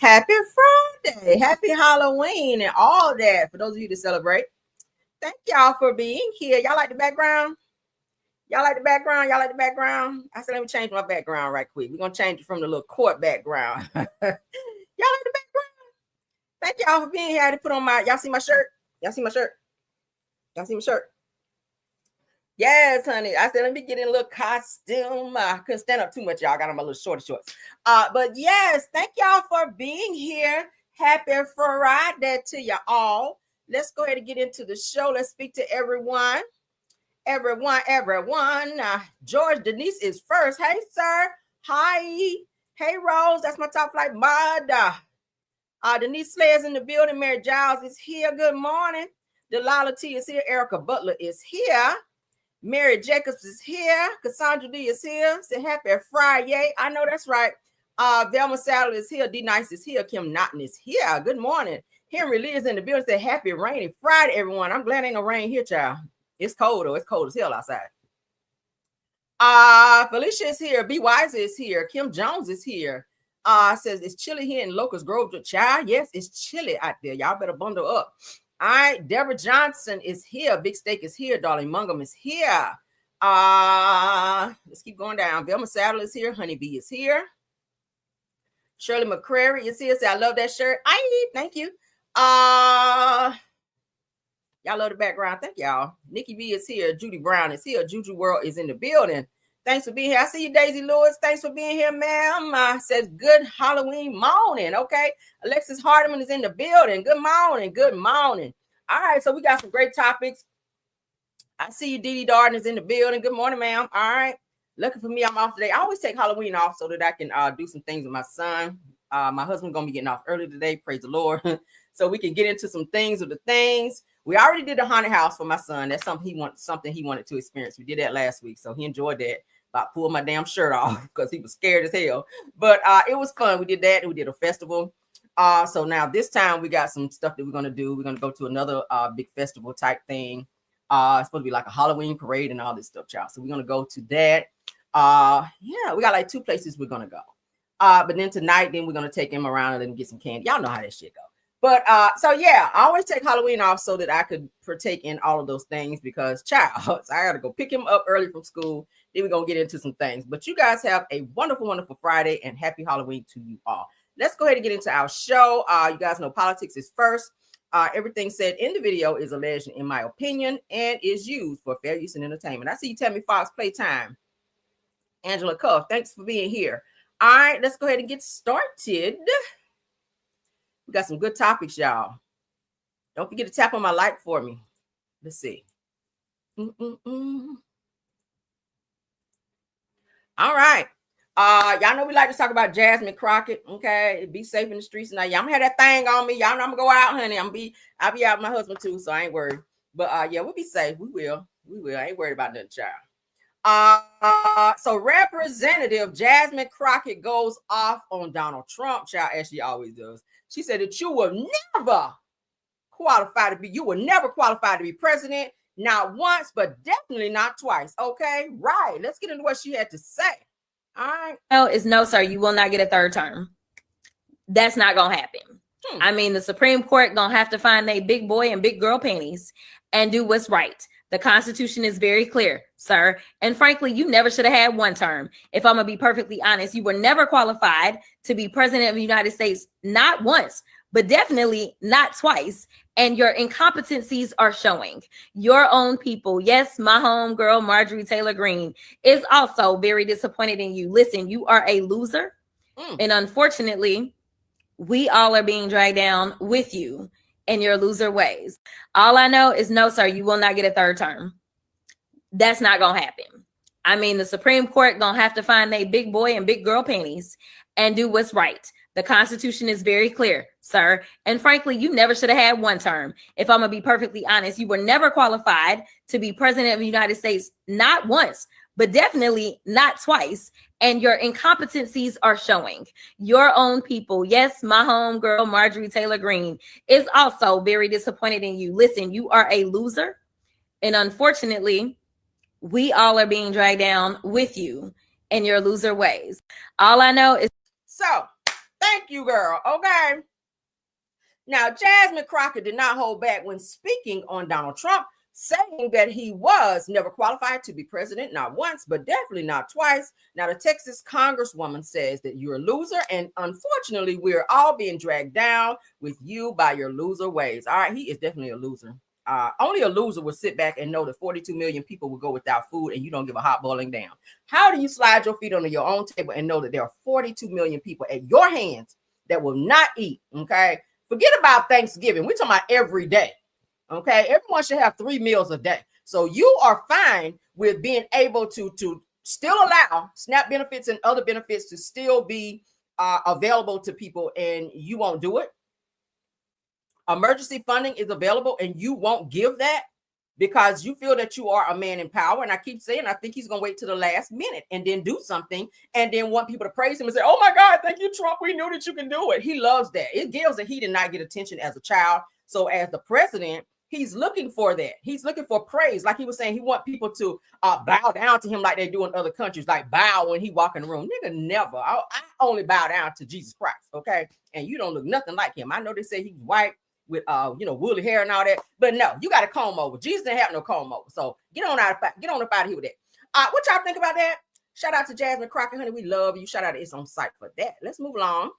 Happy Friday, happy Halloween, and all that for those of you to celebrate. Thank y'all for being here. Y'all like the background? Y'all like the background? Y'all like the background? I said, let me change my background right quick. We're going to change it from the little court background. Y'all like the background? Thank y'all for being here. I had to put on my, y'all see my shirt? Y'all see my shirt? Y'all see my shirt? Yes, honey. I said, let me get in a little costume. I couldn't stand up too much, y'all. I got on my little shorty shorts. But yes, thank y'all for being here. Happy Friday to you all. Let's go ahead and get into the show. Let's speak to everyone. Everyone. George Denise is first. Hey, sir. Hi. Hey, Rose. That's my top flight mod. Denise Slayer's in the building. Mary Giles is here. Good morning. Delilah T is here. Erica Butler is here. Mary Jacobs is here. Cassandra D is here. Say happy Friday. I know that's right. Velma Saddle is here. D Nice is here. Kim Naughton is here. Good morning. Henry Lee is in the building. Say happy rainy Friday, everyone. I'm glad ain't no rain here, child. It's cold, though. It's cold as hell outside. Felicia is here. B Wise is here. Kim Jones is here. Says it's chilly here in Locust Grove. Child, yes, it's chilly out there. Y'all better bundle up. All right, Deborah Johnson is here. Big Steak is here. Darling Mungum is here. Let's keep going down. Velma Saddle is here. Honeybee is here. Shirley McCrary is here. Say, I love that shirt. Thank you. Y'all love the background. Thank y'all. Nikki B is here. Judy Brown is here. Juju World is in the building. Thanks for being here. I see you, Daisy Lewis. Thanks for being here, ma'am. Says good Halloween morning. Okay. Alexis Hardiman is in the building. Good morning. Good morning. All right. So we got some great topics. I see you, Dee Dee Darden is in the building. Good morning, ma'am. All right. Looking for me. I'm off today. I always take Halloween off so that I can do some things with my son. My husband's going to be getting off early today. Praise the Lord. So we can get into some things with the things. We already did the haunted house for my son. That's something he wanted to experience. We did that last week. So he enjoyed that. About pulled my damn shirt off because he was scared as hell. But it was fun. We did that and we did a festival. So now this time we got some stuff that we're going to do. We're going to go to another big festival type thing. It's supposed to be like a Halloween parade and all this stuff, y'all. So we're going to go to that. Yeah, we got like 2 places we're going to go. But then tonight, then we're going to take him around and then get some candy. Y'all know how that shit go. But so yeah, I always take Halloween off so that I could partake in all of those things because child, so I got to go pick him up early from school. Then we're going to get into some things. But you guys have a wonderful, wonderful Friday and happy Halloween to you all. Let's go ahead and get into our show. You guys know politics is first. Everything said in the video is alleged, in my opinion, and is used for fair use and entertainment. I see you, Tammy Fox, playtime. Angela Cuff, thanks for being here. All right, let's go ahead and get started. We got some good topics, y'all. Don't forget to tap on my like for me. Let's see. All right. Y'all know we like to talk about Jasmine Crockett. Okay, be safe in the streets tonight. Y'all, I'm gonna have that thing on me. Y'all know I'm gonna go out, honey. I'll be out with my husband too, so I ain't worried. But yeah, we'll be safe. We will. I ain't worried about nothing, child. So Representative Jasmine Crockett goes off on Donald Trump, child, as she always does. She said that you will never qualify to be president, not once, but definitely not twice. Okay, right. Let's get into what she had to say. All right. No, it's no, sir. You will not get a 3rd term. That's not gonna happen. I mean, the Supreme Court gonna have to find a big boy and big girl panties and do what's right. The Constitution is very clear, sir. And frankly, you never should have had 1 term. If I'm going to be perfectly honest, you were never qualified to be president of the United States, not once, but definitely not twice. And your incompetencies are showing. Your own people, yes, my home girl, Marjorie Taylor Greene, is also very disappointed in you. Listen, you are a loser. And unfortunately, we all are being dragged down with you in your loser ways. All I know is no, sir, you will not get a 3rd term. That's not going to happen. I mean, the Supreme Court going to have to find a big boy and big girl panties and do what's right. The Constitution is very clear, sir. And frankly, you never should have had 1 term. If I'm going to be perfectly honest, you were never qualified to be president of the United States, not once, but definitely not twice. And your incompetencies are showing. Your own people, yes, my home girl, Marjorie Taylor Greene, is also very disappointed in you. Listen, you are a loser. And unfortunately, we all are being dragged down with you in your loser ways. All I know is... So, Thank you, girl. Okay. Now, Jasmine Crockett did not hold back when speaking on Donald Trump, saying that he was never qualified to be president, not once, but definitely not twice. Now, the Texas Congresswoman says that you're a loser, and unfortunately, we're all being dragged down with you by your loser ways. All right, he is definitely a loser. Only a loser would sit back and know that 42 million people will go without food and you don't give a hot boiling damn. How do you slide your feet under your own table and know that there are 42 million people at your hands that will not eat? Okay. Forget about Thanksgiving. We're talking about every day. Okay. Everyone should have 3 meals a day. So you are fine with being able to still allow SNAP benefits and other benefits to still be available to people, and you won't do it. Emergency funding is available and you won't give that because you feel that you are a man in power. And I keep saying, I think he's going to wait to the last minute and then do something and then want people to praise him and say, oh my God, thank you, Trump. We knew that you can do it. He loves that. It gives that he did not get attention as a child. So as the president, he's looking for that. He's looking for praise. Like he was saying, he wants people to bow down to him like they do in other countries, like bow when he walk in the room. Nigga, never. I only bow down to Jesus Christ, okay? And you don't look nothing like him. I know they say he's white with woolly hair and all that, but no, you got a comb over. Jesus didn't have no comb over. So get on up out of here with that. What y'all think about that? Shout out to Jasmine Crockett, honey. We love you. Shout out to It's On Site for that. Let's move along.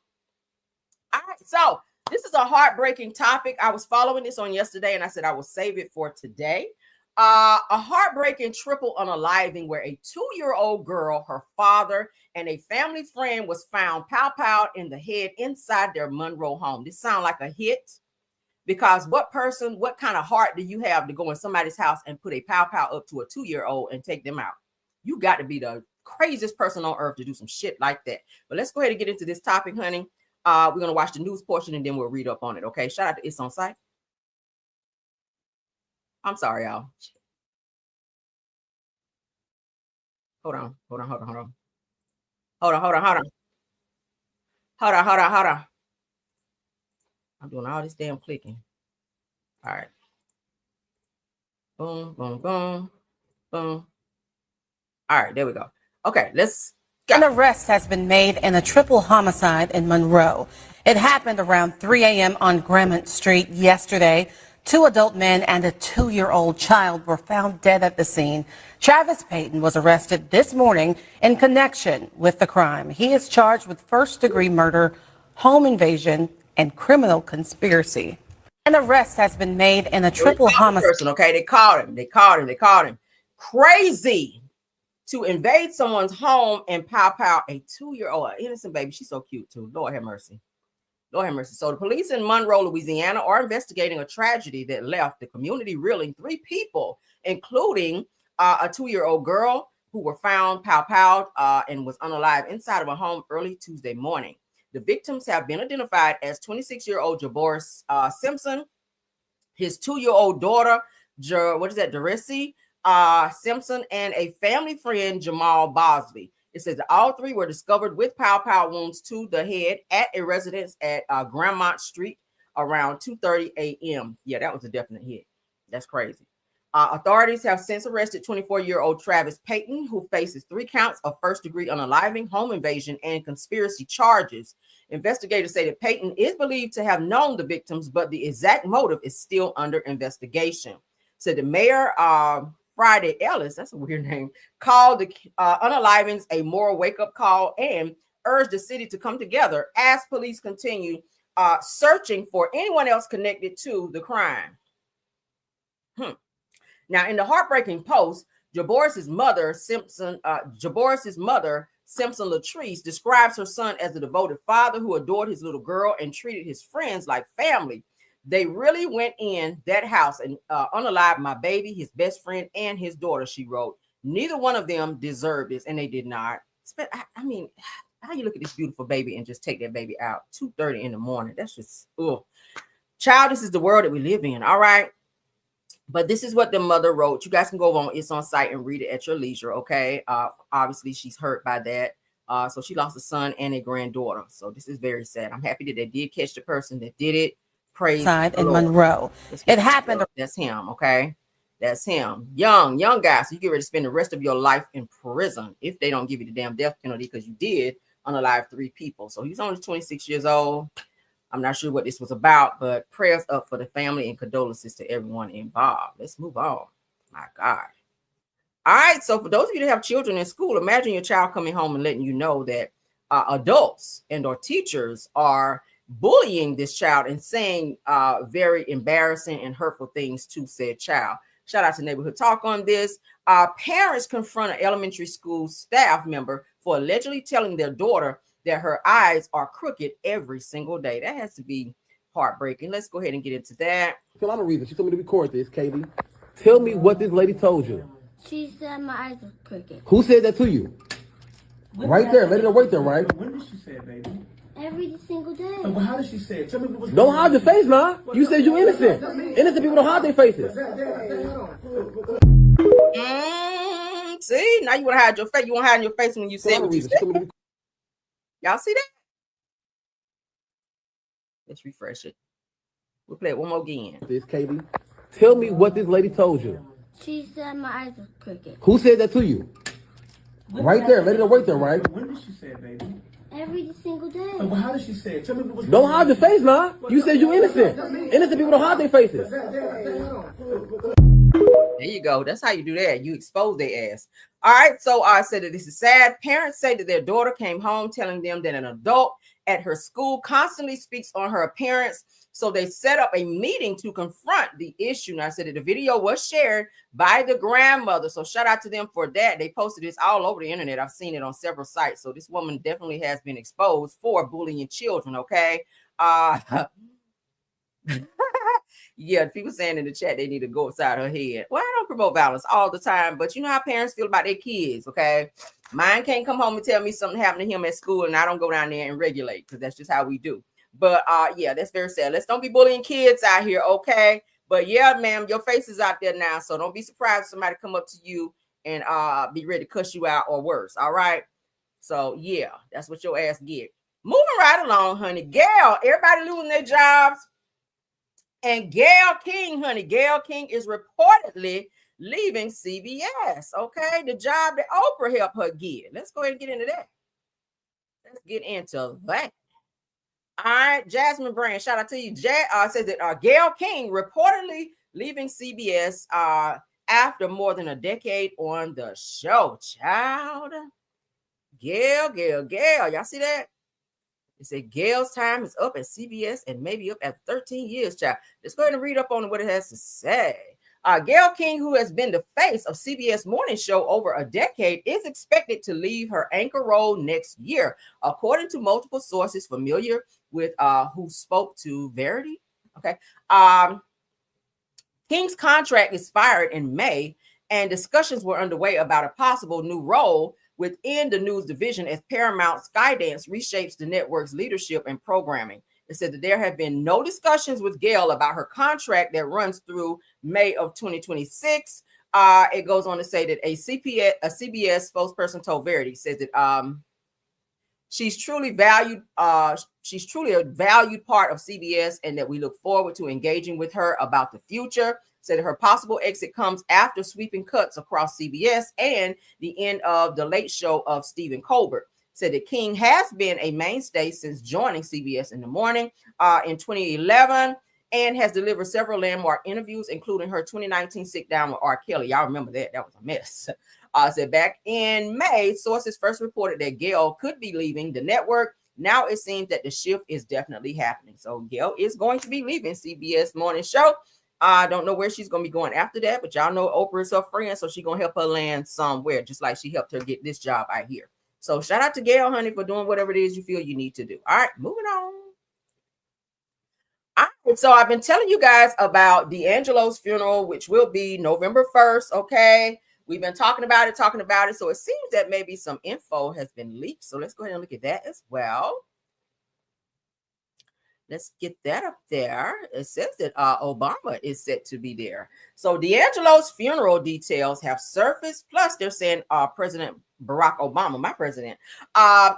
All right, so this is a heartbreaking topic. I was following this on yesterday and I said I will save it for today. A heartbreaking triple unaliving where a 2-year-old girl, her father, and a family friend was found pow in the head inside their Monroe home. This sounds like a hit. Because what kind of heart do you have to go in somebody's house and put a pow up to a 2-year-old and take them out? You got to be the craziest person on earth to do some shit like that. But let's go ahead and get into this topic, honey. We're going to watch the news portion and then we'll read up on it. Okay. Shout out to It's On Site. I'm sorry, y'all. Hold on. I'm doing all this damn clicking. All right. Boom, boom, boom, boom. All right, there we go. Okay, let's go. An arrest has been made in a triple homicide in Monroe. It happened around 3 a.m. on Gremont Street yesterday. 2 adult men and a 2-year-old child were found dead at the scene. Travis Payton was arrested this morning in connection with the crime. He is charged with first-degree murder, home invasion, and criminal conspiracy. An arrest has been made in a triple homicide. Okay, they caught him. Crazy to invade someone's home and pow a 2-year-old innocent baby. She's so cute too. Lord have mercy. So the police in Monroe, Louisiana are investigating a tragedy that left the community reeling. 3 people, including a 2-year-old girl who were found pow and was unalive inside of a home early Tuesday morning. The victims have been identified as 26-year-old Jaboris Simpson, his 2-year-old daughter, Dorissi Simpson, and a family friend, Jamal Bosley. It says that all 3 were discovered with pow wounds to the head at a residence at Gremont Street around 2:30 a.m. Yeah, that was a definite hit. That's crazy. Authorities have since arrested 24-year-old Travis Payton, who faces 3 counts of first-degree unaliving, home invasion, and conspiracy charges. Investigators say that Payton is believed to have known the victims, but the exact motive is still under investigation. So the mayor, Friday Ellis, that's a weird name, called the unalivings a moral wake-up call and urged the city to come together as police continue searching for anyone else connected to the crime. Now, in the heartbreaking post, Jaboris's mother, Simpson Latrice, describes her son as a devoted father who adored his little girl and treated his friends like family. They really went in that house and unalived my baby, his best friend, and his daughter, she wrote. Neither one of them deserved this, and they did not. I mean, how you look at this beautiful baby and just take that baby out 2:30 in the morning? That's just, child, this is the world that we live in, all right? But this is what the mother wrote. You guys can go on It's On Site and read it at your leisure, okay? Obviously, she's hurt by that. So she lost a son and a granddaughter. So this is very sad. I'm happy that they did catch the person that did it. Praise God. In Monroe. It happened. That's him, okay? That's him. Young guy. So you get ready to spend the rest of your life in prison if they don't give you the damn death penalty because you did unalived 3 people. So he's only 26 years old. I'm not sure what this was about, but prayers up for the family and condolences to everyone involved. Let's move on. My God. All right. So for those of you that have children in school, imagine your child coming home and letting you know that adults and or teachers are bullying this child and saying very embarrassing and hurtful things to said child. Shout out to Neighborhood Talk on this. Parents confront an elementary school staff member for allegedly telling their daughter that her eyes are crooked every single day. That has to be heartbreaking. Let's go ahead and get into that. Fill out a reason. She told me to record this, Katie. Tell me what this lady told you. She said my eyes are crooked. Who said that to you? Right there. Let it right there, right? When did she say it, baby? Every single day. Well, how did she say it? Tell me what was Don't hide your face, ma. You said you innocent. Innocent people don't hide their faces. See, now you want to hide your face. You want to hide your face when you say what you said. Y'all see that? Let's refresh it. We'll play it one more again. This, Katie. Tell me what this lady told you. She said my eyes are crooked. Who said that to you? Right there. Let it right there, right? When did she say it, baby? Every single day. Well, how did she say it? Tell me what was Don't hide your face, ma. You said you innocent. Innocent people don't hide their faces. There you go. That's how you do that. You expose their ass. All right. So I said that this is sad. Parents say that their daughter came home telling them that an adult at her school constantly speaks on her appearance. So they set up a meeting to confront the issue. And I said that the video was shared by the grandmother. So shout out to them for that. They posted this all over the internet. I've seen it on several sites. So this woman definitely has been exposed for bullying children. Okay. Yeah, people saying in the chat they need to go inside her head. Well, I don't promote violence all the time, but you know how parents feel about their kids, okay? Mine can't come home and tell me something happened to him at school, and I don't go down there and regulate because that's just how we do. But yeah, that's very sad. Let's don't be bullying kids out here, okay? But yeah, ma'am, your face is out there now, so don't be surprised if somebody come up to you and be ready to cuss you out or worse, all right? So yeah, that's what your ass get. Moving right along, honey. Gail, everybody losing their jobs. And Gail King, honey, Gail King is reportedly leaving CBS, okay? The job that Oprah helped her get. Let's go ahead and get into that. Let's get into that. All right, Jasmine Brand, shout out to you. Says that Gail King reportedly leaving CBS after more than a decade on the show. Child, Gail. Y'all see that? It said Gail's time is up at CBS and maybe up at 13 years, child. Let's go ahead and read up on what it has to say. Gail King, who has been the face of CBS Morning Show over a decade, is expected to leave her anchor role next year, according to multiple sources familiar with who spoke to Verity. Okay. King's contract expired in May, and discussions were underway about a possible new role within the news division as Paramount Skydance reshapes the network's leadership and programming. It said that there have been no discussions with Gail about her contract that runs through May of 2026. It goes on to say that a CBS spokesperson told Verity, says that she's truly valued. She's truly a valued part of CBS, and that we look forward to engaging with her about the future. Said her possible exit comes after sweeping cuts across CBS and the end of the Late Show of Stephen Colbert. Said that King has been a mainstay since joining CBS in the morning in 2011 and has delivered several landmark interviews, including her 2019 sit down with R. Kelly. Y'all remember that? That was a mess. Said back in May, sources first reported that Gail could be leaving the network. Now it seems that the shift is definitely happening. So Gail is going to be leaving CBS Morning Show. I don't know where she's going to be going after that, but y'all know Oprah is her friend, so she's going to help her land somewhere, just like she helped her get this job out here. So shout out to Gail, honey, for doing whatever it is you feel you need to do. All right, moving on. All right, so I've been telling you guys about D'Angelo's funeral, which will be November 1st, okay? We've been talking about it. So it seems that maybe some info has been leaked. So let's go ahead and look at that as well. Let's get that up there. It says that Obama is set to be there. So D'Angelo's funeral details have surfaced. Plus, they're saying President Barack Obama, my president,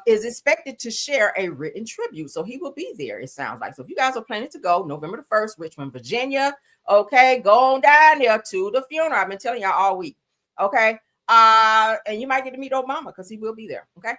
is expected to share a written tribute. So he will be there, it sounds like. So if you guys are planning to go November the 1st, Richmond, Virginia, okay, go on down there to the funeral. I've been telling y'all all week, okay? And you might get to meet Obama because he will be there, okay?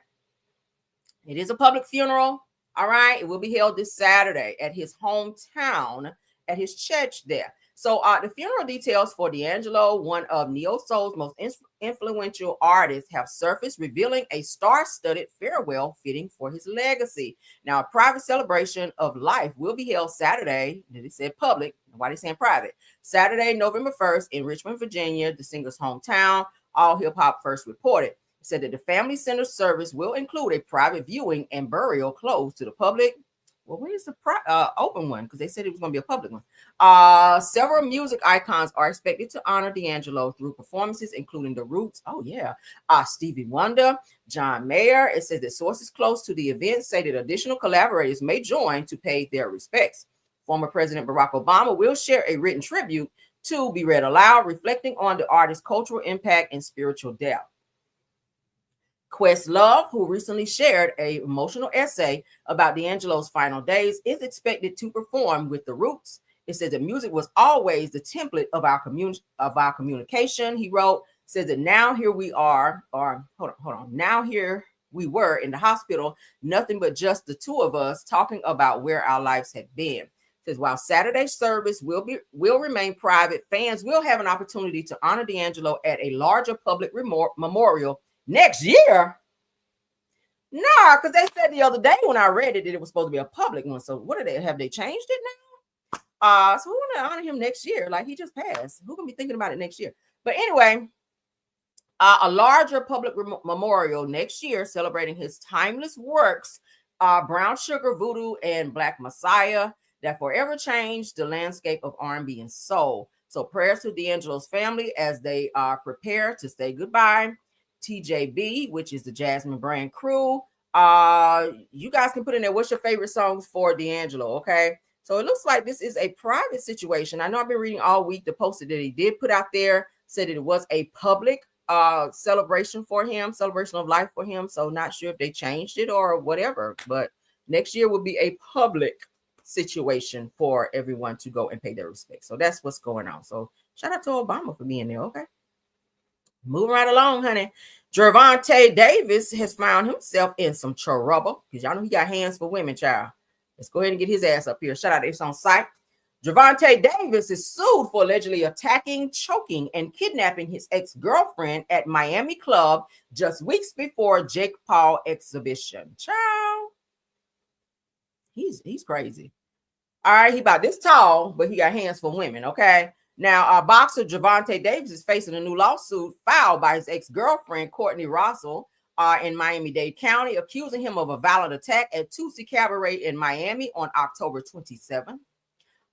It is a public funeral. All right. It will be held this Saturday at his hometown, at his church there. So the funeral details for D'Angelo, one of Neo Soul's most influential artists, have surfaced, revealing a star-studded farewell fitting for his legacy. Now, a private celebration of life will be held Saturday. They said public. Why they saying private? Saturday, November 1st in Richmond, Virginia, the singer's hometown. All Hip Hop First reported. Said that the family center service will include a private viewing and burial closed to the public. Well, where's the open one? Because they said it was going to be a public one. Several music icons are expected to honor D'Angelo through performances, including The Roots. Oh, yeah. Stevie Wonder, John Mayer. It says that sources close to the event say that additional collaborators may join to pay their respects. Former President Barack Obama will share a written tribute to be read aloud, reflecting on the artist's cultural impact and spiritual depth. Questlove, who recently shared an emotional essay about D'Angelo's final days, is expected to perform with The Roots. It says that music was always the template of our communication. He wrote, says that now here we are, or hold on. Now here we were in the hospital, nothing but just the two of us talking about where our lives had been. Says while Saturday's service will remain private, fans will have an opportunity to honor D'Angelo at a larger public memorial next year. Nah, because they said the other day when I read it that it was supposed to be a public one. So what have they changed it now? So we want to honor him next year. Like he just passed. Who gonna be thinking about it next year? But anyway, a larger public memorial next year celebrating his timeless works, Brown Sugar, Voodoo, and Black Messiah, that forever changed the landscape of R&B and soul. So prayers to D'Angelo's family as they prepare to say goodbye. TJB, which is the Jasmine Brand crew. You guys can put in there what's your favorite songs for D'Angelo, okay? So it looks like this is a private situation. I know I've been reading all week the post that he did put out there, said that it was a public celebration for him, celebration of life for him. So not sure if they changed it or whatever, but next year will be a public situation for everyone to go and pay their respects. So that's what's going on. So shout out to Obama for being there, okay? Moving right along, honey. Gervonta Davis has found himself in some trouble because y'all know he got hands for women, child. Let's go ahead and get his ass up here. Shout out, it's on site. Gervonta Davis is sued for allegedly attacking, choking, and kidnapping his ex-girlfriend at Miami club just weeks before Jake Paul exhibition. Child, he's crazy. All right, he about this tall, but he got hands for women, okay? Now, boxer Gervonta Davis is facing a new lawsuit filed by his ex-girlfriend, Courtney Russell, in Miami-Dade County, accusing him of a violent attack at Tootsie Cabaret in Miami on October 27th.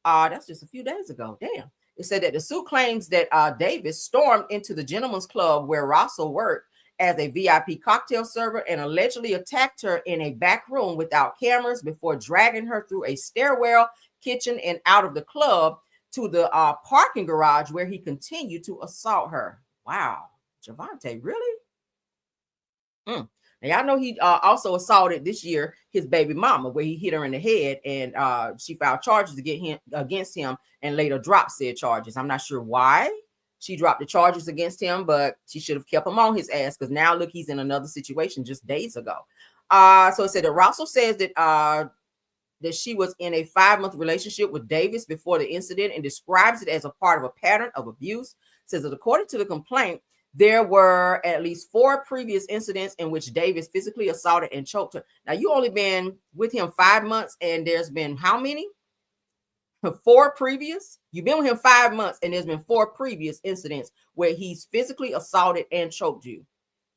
That's just a few days ago. Damn. It said that the suit claims that Davis stormed into the gentleman's club where Russell worked as a VIP cocktail server and allegedly attacked her in a back room without cameras before dragging her through a stairwell, kitchen, and out of the club to the parking garage where he continued to assault her. Wow. Gervonta, really? Now, y'all know he also assaulted this year his baby mama, where he hit her in the head, and she filed charges against him and later dropped said charges. I'm not sure why she dropped the charges against him, but she should have kept him on his ass because now look, he's in another situation just days ago. So it said that Russell says that she was in a 5-month relationship with Davis before the incident and describes it as a part of a pattern of abuse. Says that according to the complaint, there were at least 4 previous incidents in which Davis physically assaulted and choked her. Now, you only been with him 5 months, and there's been how many? 4 previous? You've been with him 5 months, and there's been 4 previous incidents where he's physically assaulted and choked you.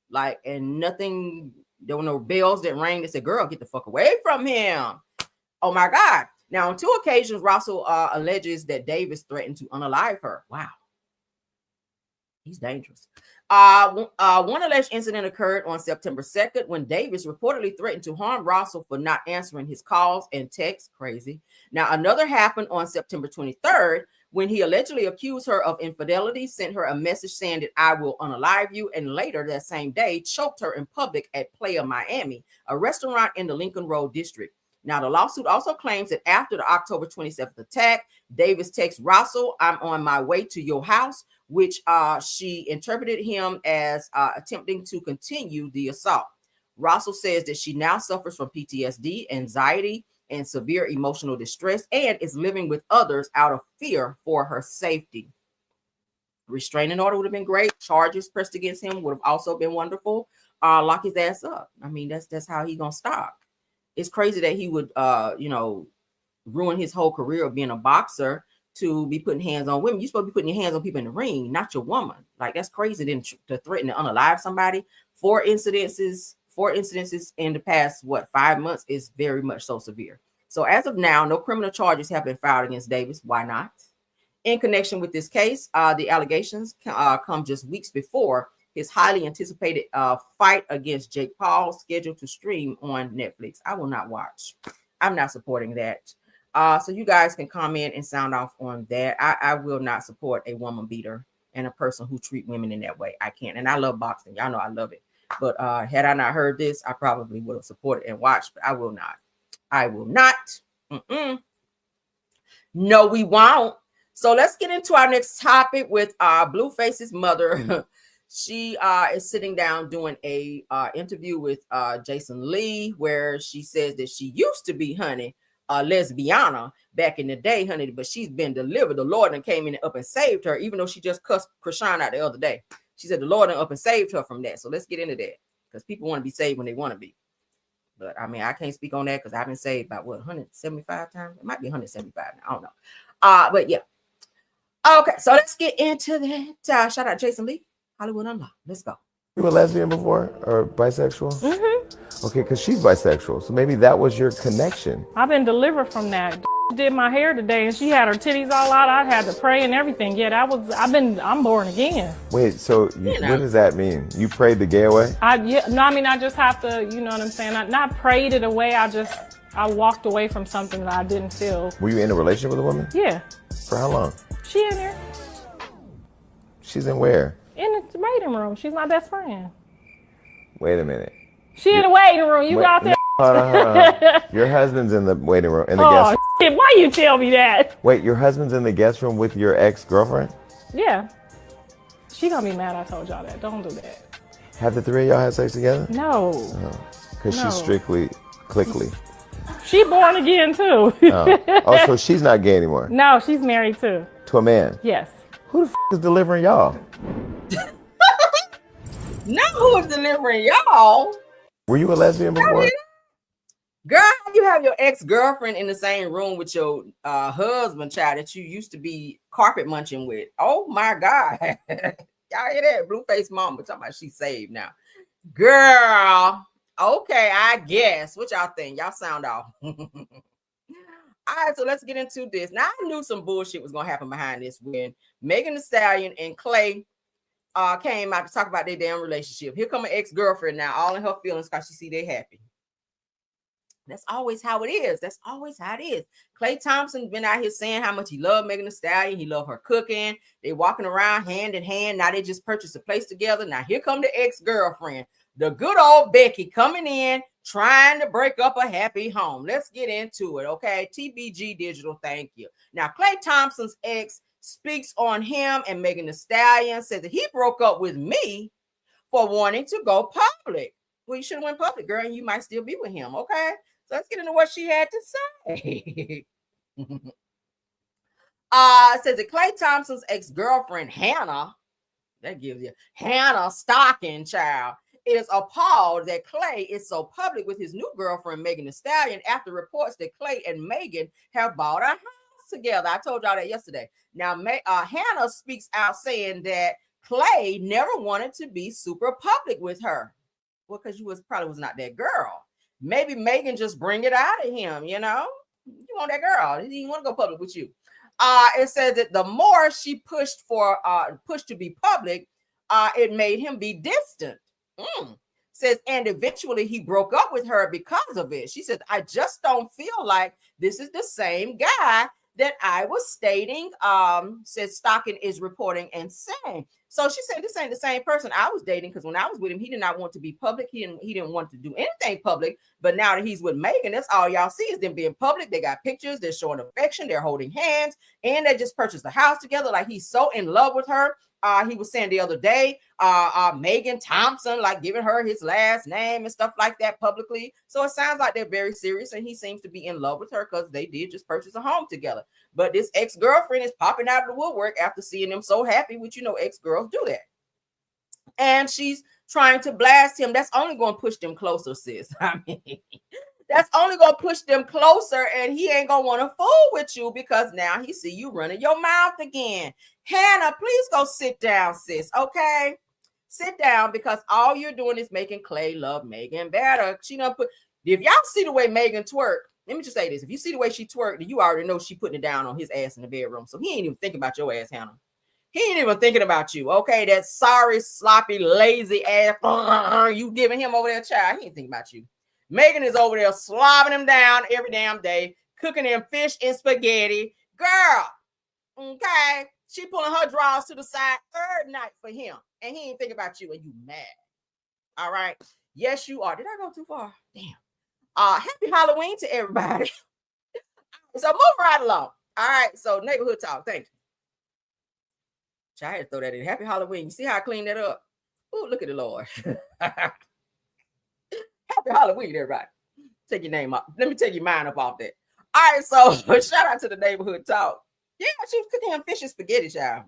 Like, and nothing, there were no bells that rang that said, girl, get the fuck away from him. Oh my God. Now, on 2 occasions, Russell alleges that Davis threatened to unalive her. Wow. He's dangerous. One alleged incident occurred on September 2nd when Davis reportedly threatened to harm Russell for not answering his calls and texts. Crazy. Now, another happened on September 23rd when he allegedly accused her of infidelity, sent her a message saying that I will unalive you, and later that same day choked her in public at Playa Miami, a restaurant in the Lincoln Road district. Now, the lawsuit also claims that after the October 27th attack, Davis texts Russell, I'm on my way to your house, which she interpreted him as attempting to continue the assault. Russell says that she now suffers from PTSD, anxiety, and severe emotional distress, and is living with others out of fear for her safety. Restraining order would have been great. Charges pressed against him would have also been wonderful. Lock his ass up. I mean, that's how he gonna stop. It's crazy that he would ruin his whole career of being a boxer to be putting hands on women. You're supposed to be putting your hands on people in the ring, not your woman. Like, that's crazy then to threaten to unalive somebody. 4 incidences in the past 5 months is very much so severe. So as of now, no criminal charges have been filed against Davis. Why not? In connection with this case, the allegations come just weeks before his highly anticipated fight against Jake Paul, scheduled to stream on Netflix. I will not watch. I'm not supporting that. So you guys can comment and sound off on that. I will not support a woman beater and a person who treat women in that way. I can't. And I love boxing. Y'all know I love it. But had I not heard this, I probably would have supported and watched, but I will not. I will not. No, we won't. So let's get into our next topic with Blueface's mother. She is sitting down doing a interview with Jason Lee, where she says that she used to be, honey, a lesbiana back in the day, honey, but she's been delivered. The Lord done came in and up and saved her, even though she just cussed Krishan out the other day. She said the Lord done up and saved her from that. So let's get into that, because people want to be saved when they want to be. But I mean, I can't speak on that because I've been saved about 175 times. It might be 175 now. I don't know. But yeah. Okay, so let's get into that. Shout out Jason Lee, Hollywood Unlocked. Let's go. You were lesbian before or bisexual? Mm-hmm. Okay, because she's bisexual, so maybe that was your connection. I've been delivered from that. Did my hair today, and she had her titties all out. I had to pray and everything. Yeah, I'm born again. Wait, so what does that mean? You prayed the gay away? I just have to, you know what I'm saying? I not prayed it away. I walked away from something that I didn't feel. Were you in a relationship with a woman? Yeah. For how long? She in there. She's in where? In the waiting room. She's my best friend. Wait a minute. She in the waiting room. You out there? Hold on. Your husband's in the waiting room, in the guest room. Shit, why you tell me that? Wait, your husband's in the guest room with your ex-girlfriend? Yeah. She gonna be mad I told y'all that. Don't do that. Have the three of y'all had sex together? No. Because she's strictly clickly. She born again too. Oh, so she's not gay anymore? No, she's married too. To a man? Yes. Who the is delivering y'all? Not who is delivering y'all. Were you a lesbian before? Girl, you have your ex-girlfriend in the same room with your husband, child, that you used to be carpet munching with. Oh my God. Y'all hear that? Blueface mama talking about she's saved now. Girl, okay, I guess. What y'all think? Y'all sound off. All right, so let's get into this. Now, I knew some bullshit was going to happen behind this when Megan Thee Stallion and Clay came out to talk about their damn relationship. Here come an ex-girlfriend now, all in her feelings because she see they happy. That's always how it is. That's always how it is. Clay Thompson been out here saying how much he loved Megan Thee Stallion. He loved her cooking. They walking around hand in hand. Now they just purchased a place together. Now here come the ex-girlfriend. The good old Becky coming in, trying to break up a happy home. Let's get into it, okay? TBG Digital, thank you. Now, Clay Thompson's ex speaks on him and Megan Thee Stallion, says that he broke up with me for wanting to go public. Well, you should have went public, girl, and you might still be with him, okay? So let's get into what she had to say. Says that Clay Thompson's ex-girlfriend, Hannah, that gives you Hannah Stocking, child, is appalled that Clay is so public with his new girlfriend, Megan Thee Stallion, after reports that Clay and Megan have bought a house together. I told y'all that yesterday. Now, Hannah speaks out saying that Clay never wanted to be super public with her. Well, because you probably was not that girl. Maybe Megan just bring it out of him, you know? You want that girl. He didn't want to go public with you. It says that the more she pushed to be public, it made him be distant. Says, and eventually he broke up with her because of it. She says, I just don't feel like this is the same guy that I was stating, says Stocking is reporting and saying. So she said, this ain't the same person I was dating, because when I was with him, he did not want to be public. He didn't want to do anything public. But now that he's with Megan, that's all y'all see is them being public. They got pictures, they're showing affection, they're holding hands, and they just purchased a house together. Like, he's so in love with her. He was saying the other day, Megan Thompson, like giving her his last name and stuff like that publicly. So it sounds like they're very serious, and he seems to be in love with her because they did just purchase a home together. But this ex-girlfriend is popping out of the woodwork after seeing them so happy, which, you know, ex-girls do that. And she's trying to blast him. That's only going to push them closer, sis. I mean, that's only going to push them closer, and he ain't going to want to fool with you because now he see you running your mouth again. Hannah, please go sit down, sis, okay? Sit down, because all you're doing is making Clay love Megan better. She done put, if y'all see the way Megan twerk, let me just say this. If you see the way she twerked, then you already know she putting it down on his ass in the bedroom. So he ain't even thinking about your ass, Hannah. He ain't even thinking about you, okay? That sorry, sloppy, lazy ass, you giving him over there, child. He ain't thinking about you. Megan is over there slobbing him down every damn day, cooking him fish and spaghetti. Girl, okay? She pulling her drawers to the side every night for him, and he ain't thinking about you, and you mad. All right? Yes, you are. Did I go too far? Damn. Happy Halloween to everybody. So move right along. All right, so neighborhood talk. Thank you. I had to throw that in. Happy Halloween. You see how I cleaned that up? Oh, look at the Lord. Happy Halloween, everybody. Take your name up. Let me take your mind up off that. All right, so shout out to the neighborhood talk. Yeah, she was cooking him fish and spaghetti, child.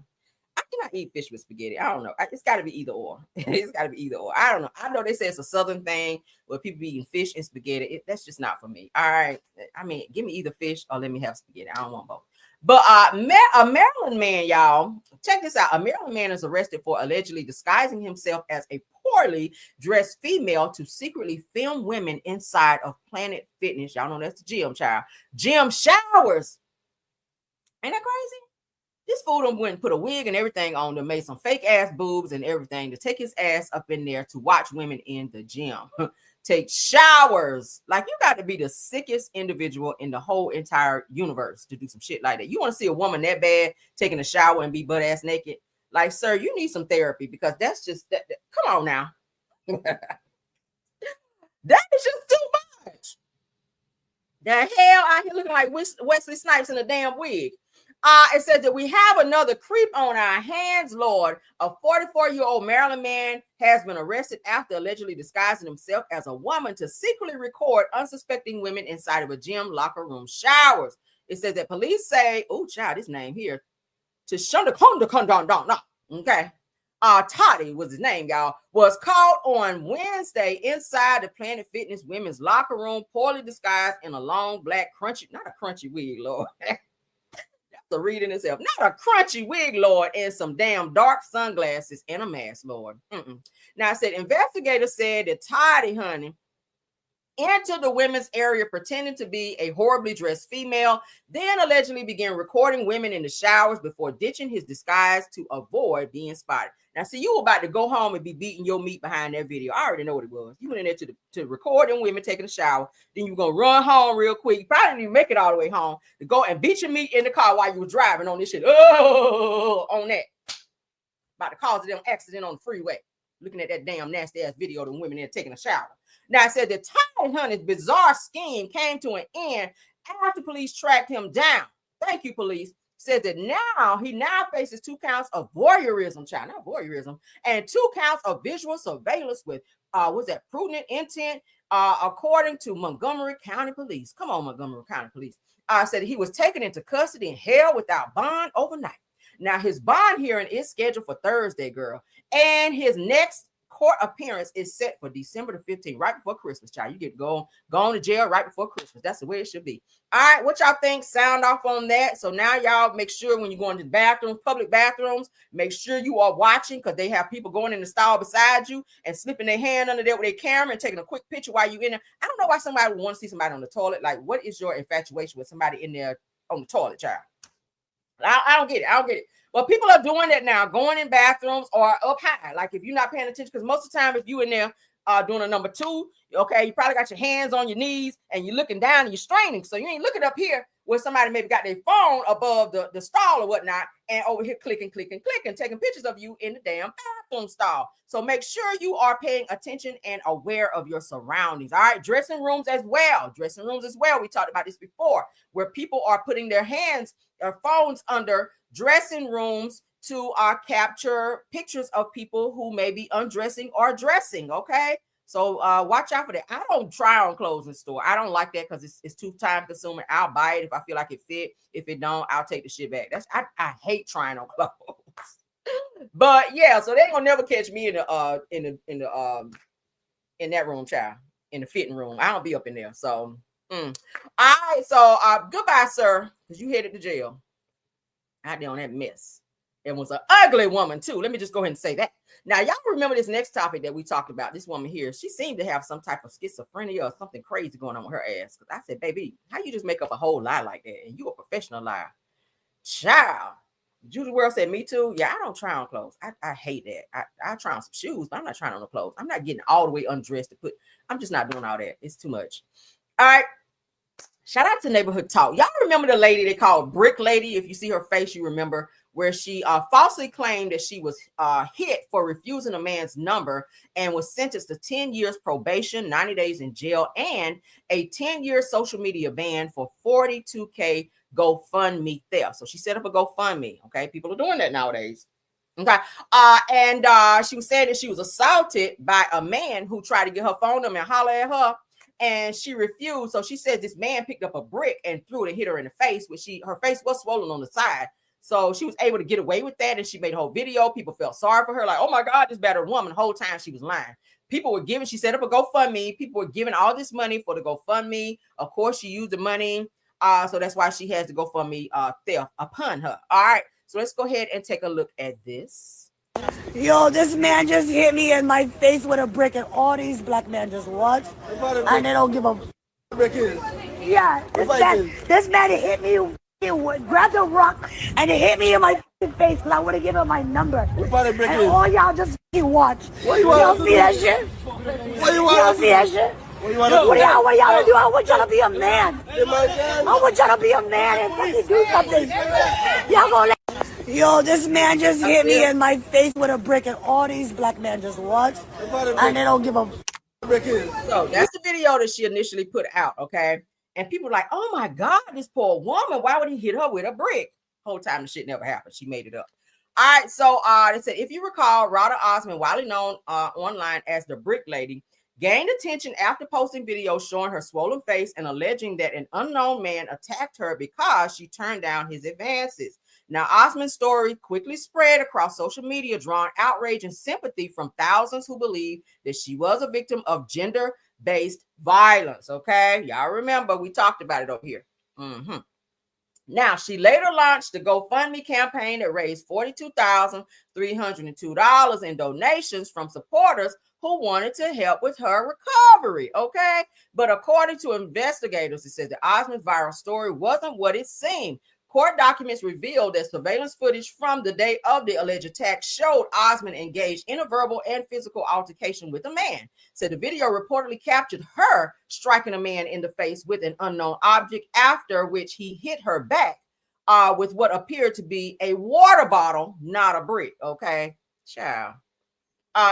I cannot eat fish with spaghetti. I don't know. It's got to be either or. It's got to be either or. I don't know. I know they say it's a Southern thing where people be eating fish and spaghetti. That's just not for me. All right. I mean, give me either fish or let me have spaghetti. I don't want both. But a Maryland man, y'all, check this out. A Maryland man is arrested for allegedly disguising himself as a poorly dressed female to secretly film women inside of Planet Fitness. Y'all know that's the gym, child. Gym showers. Ain't that crazy? This fool done went and put a wig and everything on them, made some fake ass boobs and everything to take his ass up in there to watch women in the gym. Take showers. Like, you got to be the sickest individual in the whole entire universe to do some shit like that. You want to see a woman that bad taking a shower and be butt ass naked? Like, sir, you need some therapy, because that's just that come on now. That is just too much. The hell out here looking like Wesley Snipes in a damn wig. It says that we have another creep on our hands, Lord. A 44-year-old Maryland man has been arrested after allegedly disguising himself as a woman to secretly record unsuspecting women inside of a gym locker room showers. It says that police say, oh, child, this name here, to Shunda Konda, okay. Toddy was his name, y'all, was caught on Wednesday inside the Planet Fitness women's locker room, poorly disguised in a long black not a crunchy wig, Lord. The reading itself, not a crunchy wig, Lord, and some damn dark sunglasses and a mask, Lord. Now, I said investigators said that Toddy, honey, entered the women's area pretending to be a horribly dressed female, then allegedly began recording women in the showers before ditching his disguise to avoid being spotted. Now, see, you were about to go home and be beating your meat behind that video. I already know what it was. You went in there to record them women taking a shower. Then you were going to run home real quick. You probably didn't even make it all the way home to go and beat your meat in the car while you were driving on this shit. Oh, on that. About to cause a damn accident on the freeway. Looking at that damn nasty ass video of the women there taking a shower. Now, I said the Toddy Honey's bizarre scheme came to an end after police tracked him down. Thank you, police. Says that he now faces 2 counts of voyeurism, child, not voyeurism, and 2 counts of visual surveillance with prudent intent, according to Montgomery County Police. Come on, Montgomery County Police. Said he was taken into custody and held without bond overnight. Now, his bond hearing is scheduled for Thursday, girl, and his next court appearance is set for December the 15th, right before Christmas, child. You get to go to jail right before Christmas. That's the way it should be. All right, what y'all think? Sound off on that. So now y'all make sure when you go into the bathrooms, public bathrooms, make sure you are watching, because they have people going in the stall beside you and slipping their hand under there with their camera and taking a quick picture while you're in there. I don't know why somebody would want to see somebody on the toilet. Like, what is your infatuation with somebody in there on the toilet, child? I don't get it. Well, people are doing that now, going in bathrooms or up high. Like, if you're not paying attention, because most of the time, if you in there doing a number 2, okay, you probably got your hands on your knees and you're looking down and you're straining. So you ain't looking up here where somebody maybe got their phone above the stall or whatnot, and over here clicking, taking pictures of you in the damn bathroom stall. So make sure you are paying attention and aware of your surroundings. All right, dressing rooms as well. We talked about this before, where people are putting their phones under dressing rooms to capture pictures of people who may be undressing or dressing. Okay. So watch out for that. I don't try on clothes in store. I don't like that because it's too time consuming. I'll buy it if I feel like it fit. If it don't, I'll take the shit back. I hate trying on clothes. But yeah, so they ain't gonna never catch me in that room, child. In the fitting room. I don't be up in there. So all right. So goodbye, sir, because you headed to jail out there on that mess. It was an ugly woman too. Let me just go ahead and say that. Now, y'all remember this next topic that we talked about. This woman here, she seemed to have some type of schizophrenia or something crazy going on with her ass. Because I said, baby, how you just make up a whole lie like that? And you a professional liar. Child. Judy World said, me too. Yeah, I don't try on clothes. I hate that. I try on some shoes, but I'm not trying on the clothes. I'm not getting all the way undressed to put. I'm just not doing all that. It's too much. All right. Shout out to Neighborhood Talk. Y'all remember the lady they called Brick Lady? If you see her face, you remember, where she falsely claimed that she was hit for refusing a man's number and was sentenced to 10 years probation, 90 days in jail, and a 10-year social media ban for $42K GoFundMe theft. So she set up a GoFundMe. Okay, people are doing that nowadays. Okay, and she was saying that she was assaulted by a man who tried to get her phone number and holler at her, and she refused. So she said this man picked up a brick and threw it and hit her in the face, which her face was swollen on the side. So she was able to get away with that, and she made a whole video. People felt sorry for her, like, oh my God, this battered woman. The whole time she was lying. People were giving, she set up a GoFundMe. People were giving all this money for the GoFundMe. Of course, she used the money. So that's why she has the GoFundMe theft upon her. All right. So let's go ahead and take a look at this. Yo, this man just hit me in my face with a brick, and all these black men just watch, and they don't give a brick is. Yeah, this man hit me, grabbed a rock, and it hit me in my face because I would have given him my number. And all y'all just watch. Y'all see that shit? Y'all see that shit? What y'all do? I want y'all to be a man. I want y'all to be a man and fucking do something. Y'all gonna let. Yo, this man just hit me in my face with a brick, and all these black men just watch, and they don't give a. So that's the video that she initially put out, okay? And people were like, oh my God, this poor woman, why would he hit her with a brick? Whole time the shit never happened. She made it up. All right, so they said, if you recall, Rhoda Osmond, widely known online as the Brick Lady, gained attention after posting videos showing her swollen face and alleging that an unknown man attacked her because she turned down his advances. Now, Osmond's story quickly spread across social media, drawing outrage and sympathy from thousands who believe that she was a victim of gender-based violence. Okay, y'all remember we talked about it over here. Now, she later launched the GoFundMe campaign that raised $42,302 in donations from supporters who wanted to help with her recovery. Okay, but according to investigators, it says the Osmond viral story wasn't what it seemed. Court documents revealed that surveillance footage from the day of the alleged attack showed Osmond engaged in a verbal and physical altercation with a man. Said the video reportedly captured her striking a man in the face with an unknown object, after which he hit her back with what appeared to be a water bottle, not a brick. Okay, child.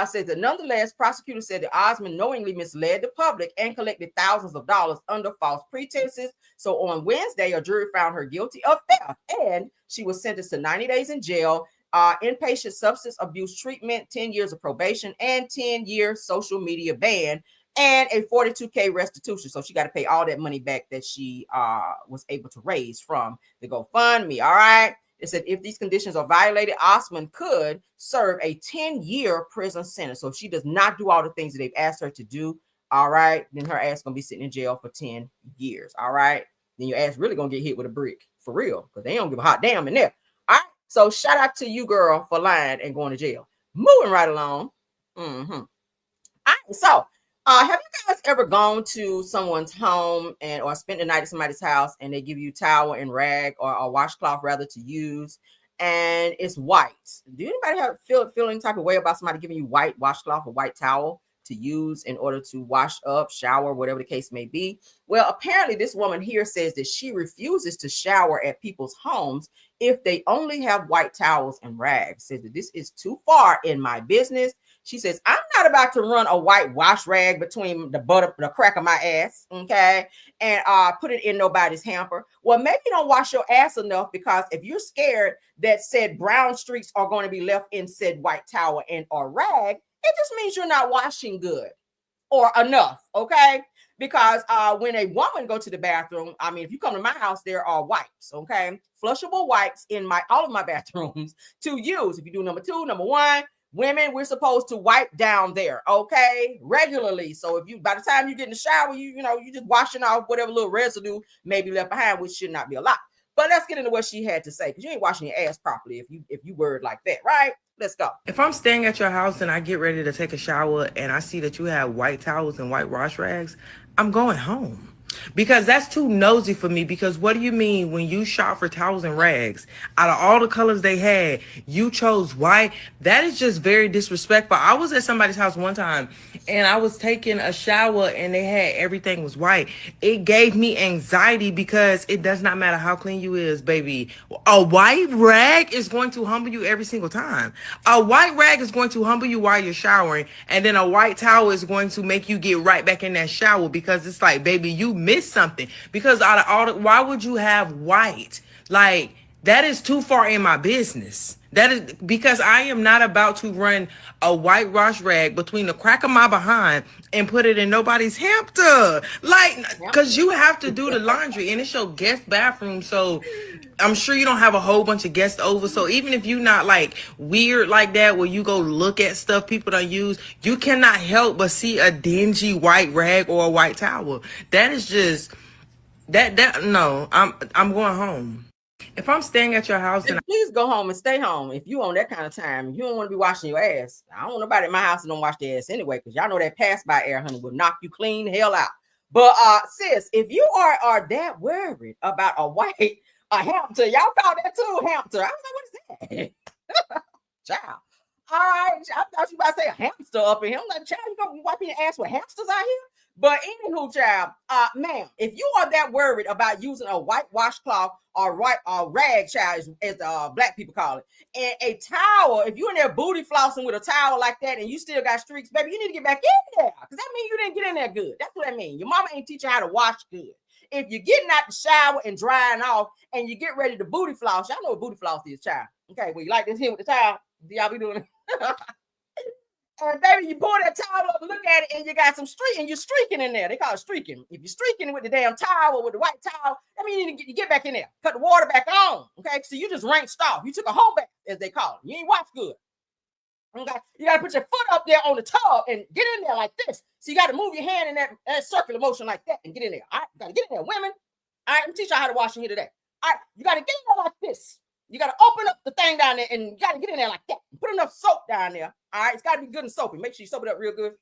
Says that nonetheless, prosecutors said that Osmond knowingly misled the public and collected thousands of dollars under false pretenses. So on Wednesday, a jury found her guilty of theft, and she was sentenced to 90 days in jail, inpatient substance abuse treatment, 10 years of probation, and 10-year social media ban, and a $42K restitution. So she got to pay all that money back that she was able to raise from the GoFundMe. All right. It said if these conditions are violated, Osmond could serve a 10-year prison sentence. So if she does not do all the things that they've asked her to do, all right, then her ass gonna be sitting in jail for 10 years. All right. Then your ass really gonna get hit with a brick for real, because they don't give a hot damn in there. All right. So shout out to you, girl, for lying and going to jail. Moving right along. All right. So have you guys ever gone to someone's home or spent the night at somebody's house and they give you towel and rag or a washcloth rather to use, and it's white? Do anybody have feel any type of way about somebody giving you white washcloth or white towel to use in order to wash up, shower, whatever the case may be. Well, apparently this woman here says that she refuses to shower at people's homes if they only have white towels and rags. Says that this is too far in my business. She says, I'm not about to run a white wash rag between the crack of my ass, okay, and put it in nobody's hamper. Well, maybe you don't wash your ass enough, because if you're scared that said brown streaks are going to be left in said white towel and or rag, it just means you're not washing good or enough, okay? Because when a woman go to the bathroom, I mean, if you come to my house, there are wipes, okay? Flushable wipes in all of my bathrooms to use. If you do number 2, number 1, women, we're supposed to wipe down there, okay, regularly. So if you, by the time you get in the shower, you just washing off whatever little residue may be left behind, which should not be a lot. But let's get into what she had to say, because you ain't washing your ass properly if you word like that, right? Let's go. If I'm staying at your house and I get ready to take a shower and I see that you have white towels and white wash rags, I'm going home. Because that's too nosy for me. Because what do you mean when you shop for towels and rags, out of all the colors they had, you chose white? That is just very disrespectful. I was at somebody's house one time and I was taking a shower and they had everything was white. It gave me anxiety because it does not matter how clean you is, baby. A white rag is going to humble you every single time. A white rag is going to humble you while you're showering, and then a white towel is going to make you get right back in that shower, because it's like, baby, you missed something. Because out of all why would you have white? Like, that is too far in my business. That is because I am not about to run a white wash rag between the crack of my behind and put it in nobody's hamper. Like, because you have to do the laundry and it's your guest bathroom. So I'm sure you don't have a whole bunch of guests over. So even if you're not like weird like that, where you go look at stuff people don't use, you cannot help but see a dingy white rag or a white towel. That is just no, I'm going home. If I'm staying at your house, then please go home and stay home. If you on that kind of time, you don't want to be washing your ass. I don't want nobody in my house that don't wash their ass anyway, because y'all know that pass by air, honey, will knock you clean hell out. But sis, if you are that worried about a hamster, y'all call that too, hamster. I was like, what is that? Child. All right, I thought you about to say a hamster up in here. I'm like, child, you gonna be wiping your ass with hamsters out here? But anywho, child, ma'am, if you are that worried about using a white washcloth or rag, child, as black people call it, and a towel, if you're in there booty flossing with a towel like that and you still got streaks, baby, you need to get back in there, because that means you didn't get in there good. That's what that means. Your mama ain't teach you how to wash good. If you're getting out the shower and drying off and you get ready to booty floss, y'all know what booty floss is, child. Okay, well, you like this here with the towel? Do y'all be doing it? And baby, you pull that towel up, look at it, and you got some streak, and you're streaking in there. They call it streaking. If you're streaking with the damn towel or with the white towel, that means you need to get back in there. Cut the water back on. Okay, so you just rinsed off. You took a whole bath, as they call it. You ain't washed good. Okay, you gotta put your foot up there on the tub and get in there like this. So you gotta move your hand in that circular motion like that and get in there. All right, you gotta get in there, women. All right, I'm teach y'all how to wash in here today. All right, you gotta get in there like this. You got to open up the thing down there and you got to get in there like that. Put enough soap down there. All right. It's got to be good and soapy. Make sure you soap it up real good.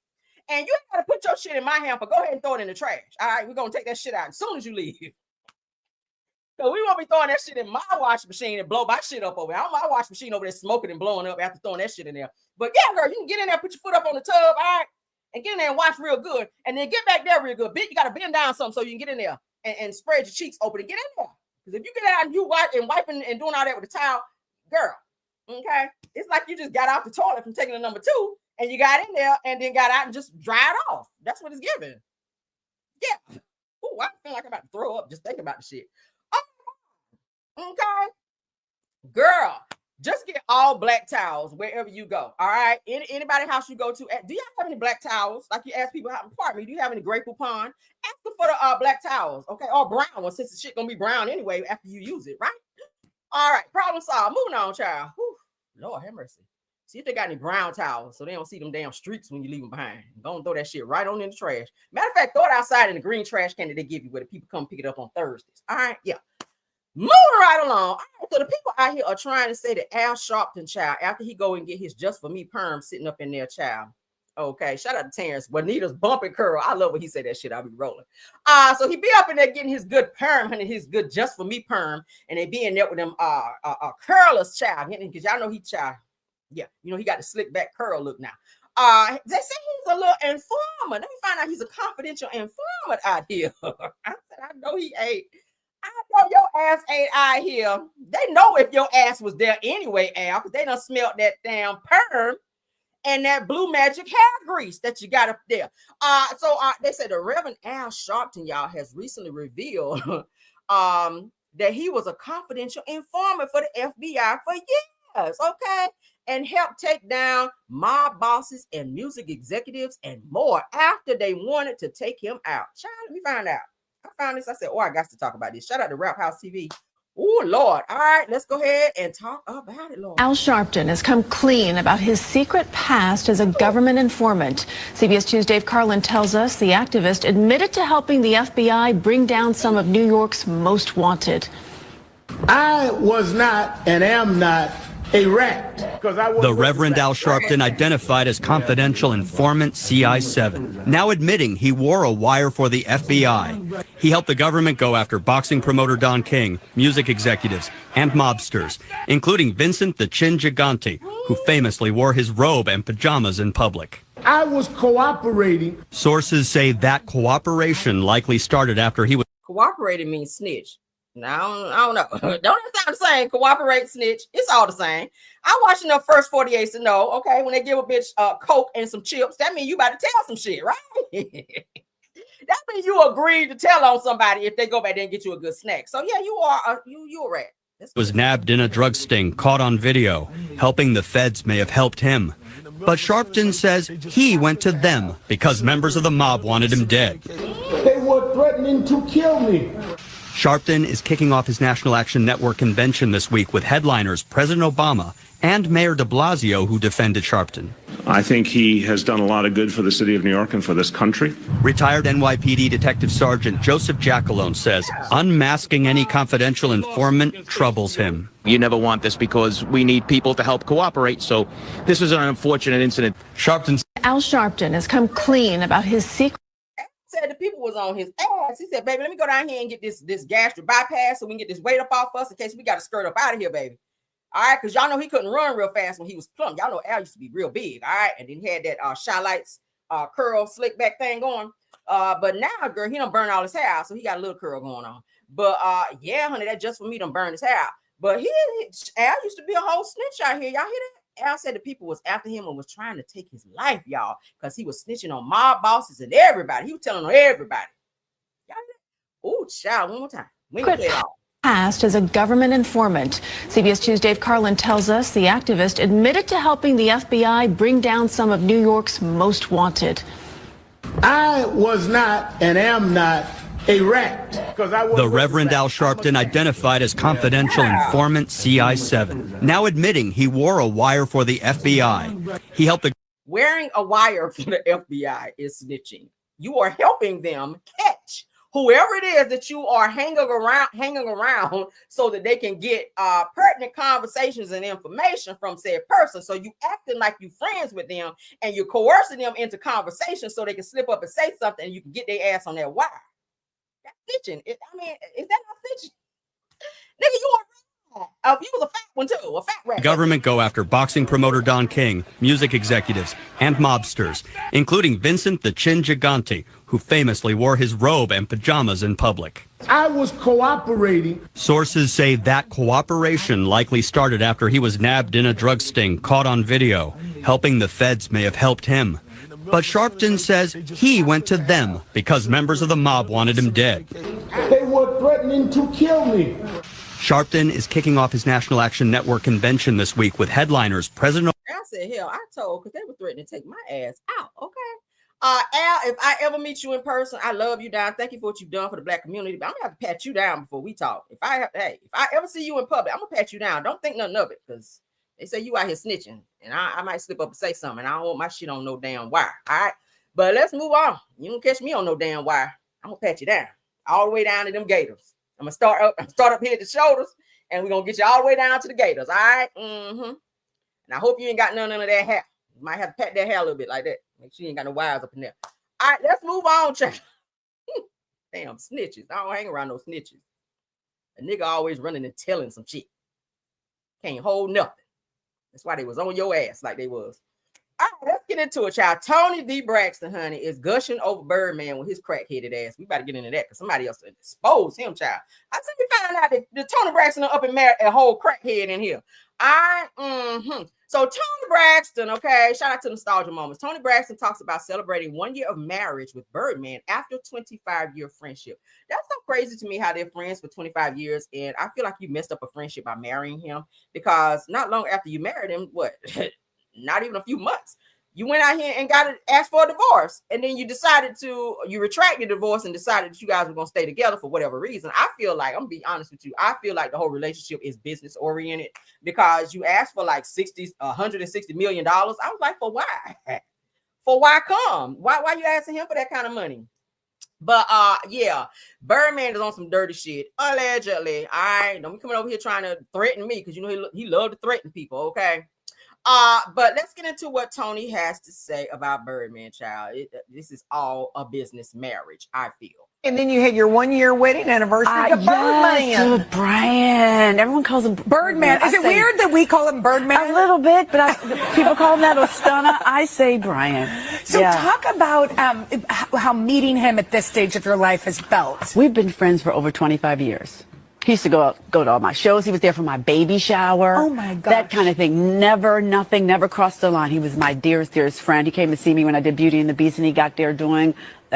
And you got to put your shit in my hamper. Go ahead and throw it in the trash. All right. We're going to take that shit out as soon as you leave. So we won't be throwing that shit in my washing machine and blow my shit up over there. My washing machine over there smoking and blowing up after throwing that shit in there. But yeah, girl, you can get in there, put your foot up on the tub. All right. And get in there and wash real good. And then get back there real good. You got to bend down something so you can get in there and spread your cheeks open and get in there. Because if you get out and you wiping and doing all that with a towel, girl, okay, it's like you just got out the toilet from taking a number 2 and you got in there and then got out and just dried off. That's what it's giving. Yeah. Oh, I feel like I'm about to throw up just thinking about the shit. Oh, okay. Girl, just get all black towels wherever you go. All right. Anybody house you go to, do y'all have any black towels? Like you ask people how to part me, do you have any Grey Poupon? Ask them for the black towels, okay, or brown ones, since the shit gonna be brown anyway after you use it, right? All right, problem solved. Moving on, child. Whew. Lord have mercy. See if they got any brown towels so they don't see them damn streaks when you leave them behind. Don't throw that shit right on in the trash. Matter of fact, throw it outside in the green trash can that they give you where the people come pick it up on Thursdays. All right, yeah. Moving right along. All right, so the people out here are trying to say that Al Sharpton, child, after he go and get his Just For Me perm sitting up in there, child. Okay, shout out to Terrence. Juanita's bumping curl. I love when he said that shit. I'll be rolling. So he be up in there getting his good perm, honey, his good Just For Me perm, and they be in there with them curlers, child. Because y'all know he child. Yeah, you know he got the slick back curl look now. They say he's a little informant. Let me find out he's a confidential informant out here. I said, I know he ain't. I know your ass ain't out here. They know if your ass was there anyway, Al, because they done smelled that damn perm and that blue magic hair grease that you got up there. So they said the Reverend Al Sharpton, y'all, has recently revealed that he was a confidential informant for the FBI for years, okay? And helped take down mob bosses and music executives and more after they wanted to take him out. Child, let me find out. I found this. I said, I got to talk about this. Shout out to Rap House TV. Oh, Lord. All right, let's go ahead and talk about it, Lord. Al Sharpton has come clean about his secret past as a government informant. CBS 2's Dave Carlin tells us the activist admitted to helping the FBI bring down some of New York's most wanted. I was not and am not a rat. The Reverend Al Sharpton identified as confidential informant CI7, now admitting he wore a wire for the FBI. He helped the government go after boxing promoter Don King, music executives, and mobsters, including Vincent the Chin Gigante, who famously wore his robe and pajamas in public. I was cooperating. Sources say that cooperation likely started after he was... Cooperating means snitch. Now, I don't know. Don't it sound the same? Cooperate, snitch. It's all the same. I watched enough First 48 to know, okay, when they give a bitch Coke and some chips, that means you about to tell some shit, right? That means you agreed to tell on somebody if they go back there and get you a good snack. So, yeah, you are you a rat. Was nabbed in a drug sting, caught on video. Helping the feds may have helped him. But Sharpton says he went to them because members of the mob wanted him dead. They were threatening to kill me. Sharpton is kicking off his National Action Network convention this week with headliners President Obama and Mayor de Blasio, who defended Sharpton. I think he has done a lot of good for the city of New York and for this country. Retired NYPD Detective Sergeant Joseph Jackalone says unmasking any confidential informant troubles him. You never want this because we need people to help cooperate, so this is an unfortunate incident. Sharpton. Al Sharpton has come clean about his secret. Said the people was on his ass. He said, baby, let me go down here and get this gastric bypass so we can get this weight up off us in case we got to skirt up out of here, baby. All right, because y'all know he couldn't run real fast when he was plump. Y'all know Al used to be real big, all right? And then he had that Shy-Lights curl slick back thing going. But now, girl, he done burn all his hair out, so he got a little curl going on. But yeah, honey, that just for me done burn his hair out. But Al used to be a whole snitch out here. Y'all hear that? Al said the people was after him and was trying to take his life, y'all, because he was snitching on mob bosses and everybody. He was telling on everybody. Y'all hear that? Oh, child, one more time. We ain't play it all. Past as a government informant. CBS 2's Dave Carlin tells us the activist admitted to helping the FBI bring down some of New York's most wanted. I was not and am not a rat. The Reverend Al Sharpton identified as confidential informant CI7, now admitting he wore a wire for the FBI. He helped the... Wearing a wire for the FBI is snitching. You are helping them catch whoever it is that you are hanging around so that they can get pertinent conversations and information from said person. So you acting like you friends with them and you're coercing them into conversation so they can slip up and say something and you can get their ass on that wire. That's snitching. Is that not snitching? Nigga, you a rat. You was a fat one too, a fat rat. Government go after boxing promoter Don King, music executives, and mobsters, including Vincent the Chin Gigante, who famously wore his robe and pajamas in public. I was cooperating. Sources say that cooperation likely started after he was nabbed in a drug sting, caught on video. Helping the feds may have helped him. But Sharpton says he went to them because members of the mob wanted him dead. They were threatening to kill me. Sharpton is kicking off his National Action Network convention this week with headliners President... I said, hell, I told, because they were threatening to take my ass out, okay? Al, if I ever meet you in person, I love you, Don. Thank you for what you've done for the Black community, but I'm going to have to pat you down before we talk. If I ever see you in public, I'm going to pat you down. Don't think nothing of it, because they say you out here snitching, and I might slip up and say something, and I don't want my shit on no damn wire, all right? But let's move on. You don't catch me on no damn wire. I'm going to pat you down, all the way down to them gators. I'm going to start up here at the shoulders, and we're going to get you all the way down to the gators, all right? And I hope you ain't got none of that hair. You might have to pat that hair a little bit like that. Make sure you ain't got no wires up in there. All right, let's move on, child. Damn, snitches. I don't hang around no snitches. A nigga always running and telling some shit. Can't hold nothing. That's why they was on your ass like they was. All right, let's get into it, child. Tony D. Braxton, honey, is gushing over Birdman with his crack-headed ass. We about to get into that because somebody else expose him, child. I think we found out that Tony Braxton up and married a whole crackhead in here. So Tony Braxton, okay, shout out to Nostalgia Moments. Tony Braxton talks about celebrating 1 year of marriage with Birdman after 25-year friendship. That's so crazy to me how they're friends for 25 years. And I feel like you messed up a friendship by marrying him because not long after you married him, what? Not even a few months, you went out here and asked for a divorce, and then you retracted the divorce and decided that you guys were going to stay together for whatever reason. I feel like, I'm gonna be honest with you, I feel like the whole relationship is business oriented because you asked for like $160 million. I was like, for why? For why come? Why you asking him for that kind of money? But yeah, Birdman is on some dirty shit, allegedly. All right, don't be coming over here trying to threaten me because you know he loved to threaten people, okay? But let's get into what Tony has to say about Birdman, child. This is all a business marriage, I feel. And then you had your 1 year wedding anniversary to Birdman. To Brian. Everyone calls him Birdman. Is it weird that we call him Birdman? A little bit, but people call him that Ostana. I say Brian. So talk about how meeting him at this stage of your life has felt. We've been friends for over 25 years. He used to go to all my shows. He was there for my baby shower. Oh, my gosh. That kind of thing. Never crossed the line. He was my dearest friend. He came to see me when I did Beauty and the Beast, and he got there doing,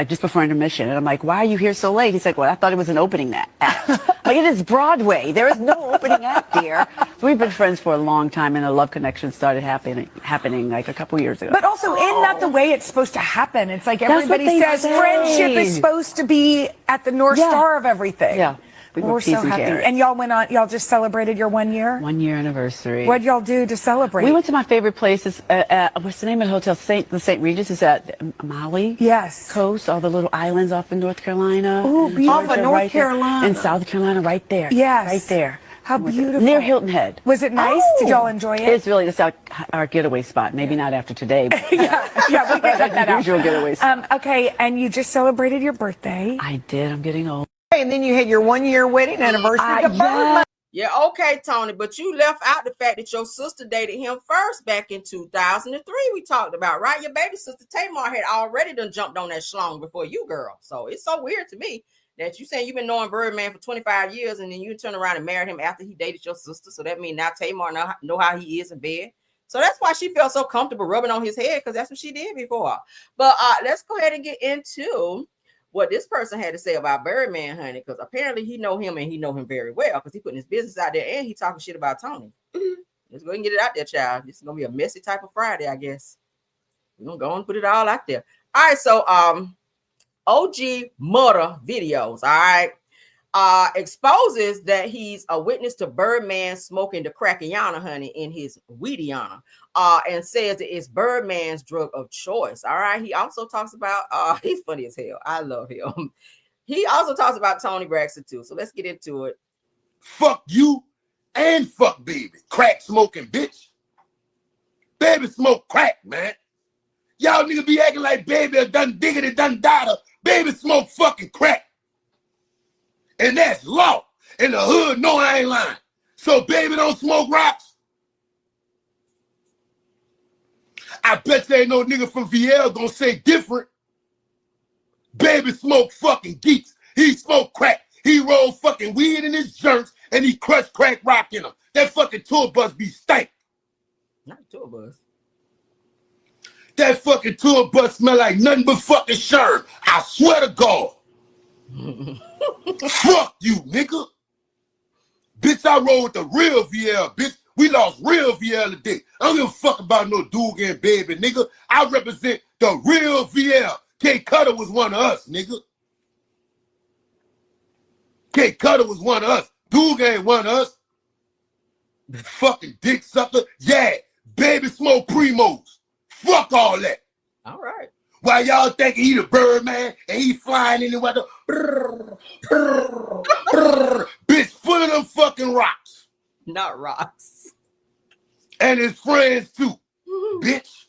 just before intermission. And I'm like, why are you here so late? He's like, well, I thought it was an opening act. Like, it is Broadway. There is no opening act here. So we've been friends for a long time, and a love connection started happening like a couple years ago. But also, isn't that the way it's supposed to happen? It's like everybody says friendship is supposed to be at the North Star of everything. Yeah. We're so happy. And y'all just celebrated your 1 year? 1 year anniversary. What'd y'all do to celebrate? We went to my favorite places. What's the name of the hotel? The St. Regis is at Maui. Yes. Coast, all the little islands off in North Carolina. Oh, beautiful. Off of North Carolina. And South Carolina, right there. Yes. Right there. How beautiful. Near Hilton Head. Was it nice? Did y'all enjoy it? It's really just our getaway spot. Maybe not after today. But yeah, we can cut that out. Usual getaway spot. Okay, and you just celebrated your birthday. I did. I'm getting old. And then you had your 1 year wedding anniversary to Birdman. Yeah, okay, Tony, but you left out the fact that your sister dated him first back in 2003. We talked about, right? Your baby sister Tamar had already done jumped on that schlong before you, girl. So it's so weird to me that you saying you've been knowing Birdman for 25 years and then you turn around and married him after he dated your sister. So that means now Tamar know how he is in bed. So that's why she felt so comfortable rubbing on his head, because that's what she did before. But let's go ahead and get into what this person had to say about Birdman, honey, because apparently he know him and he know him very well because he putting his business out there and he talking shit about Tony. Let's go ahead and get it out there, child. This is going to be a messy type of Friday, I guess. We're going to go and put it all out there. All right, so OG Murder Videos, all right, exposes that he's a witness to Birdman smoking the Crackiana, honey, in his Weediana, and says that it's Birdman's drug of choice. All right. He also talks about, he's funny as hell. I love him. He also talks about Tony Braxton too. So let's get into it. Fuck you and fuck baby. Crack smoking bitch. Baby smoke crack, man. Y'all niggas be acting like baby done diggity done data. Baby smoke fucking crack. And that's law. In the hood, no, I ain't lying. So baby don't smoke rocks. I bet there ain't no nigga from VL gonna say different. Baby smoke fucking geeks. He smoke crack. He roll fucking weed in his joints and he crush crack rock in them. That fucking tour bus be stank. Not tour bus. That fucking tour bus smell like nothing but fucking Sherm. I swear to God. Fuck you, nigga. Bitch, I roll with the real VL, bitch. We lost real VL today. I don't give a fuck about no Dugan and baby, nigga. I represent the real VL. K Cutter was one of us, nigga. K Cutter was one of us. Dugan ain't one of us. Fucking dick sucker. Yeah, baby smoke primos. Fuck all that. All right. While y'all thinking he the Birdman and he flying in the weather. Bitch, full of them fucking rocks. Not rocks. And his friends too. Bitch.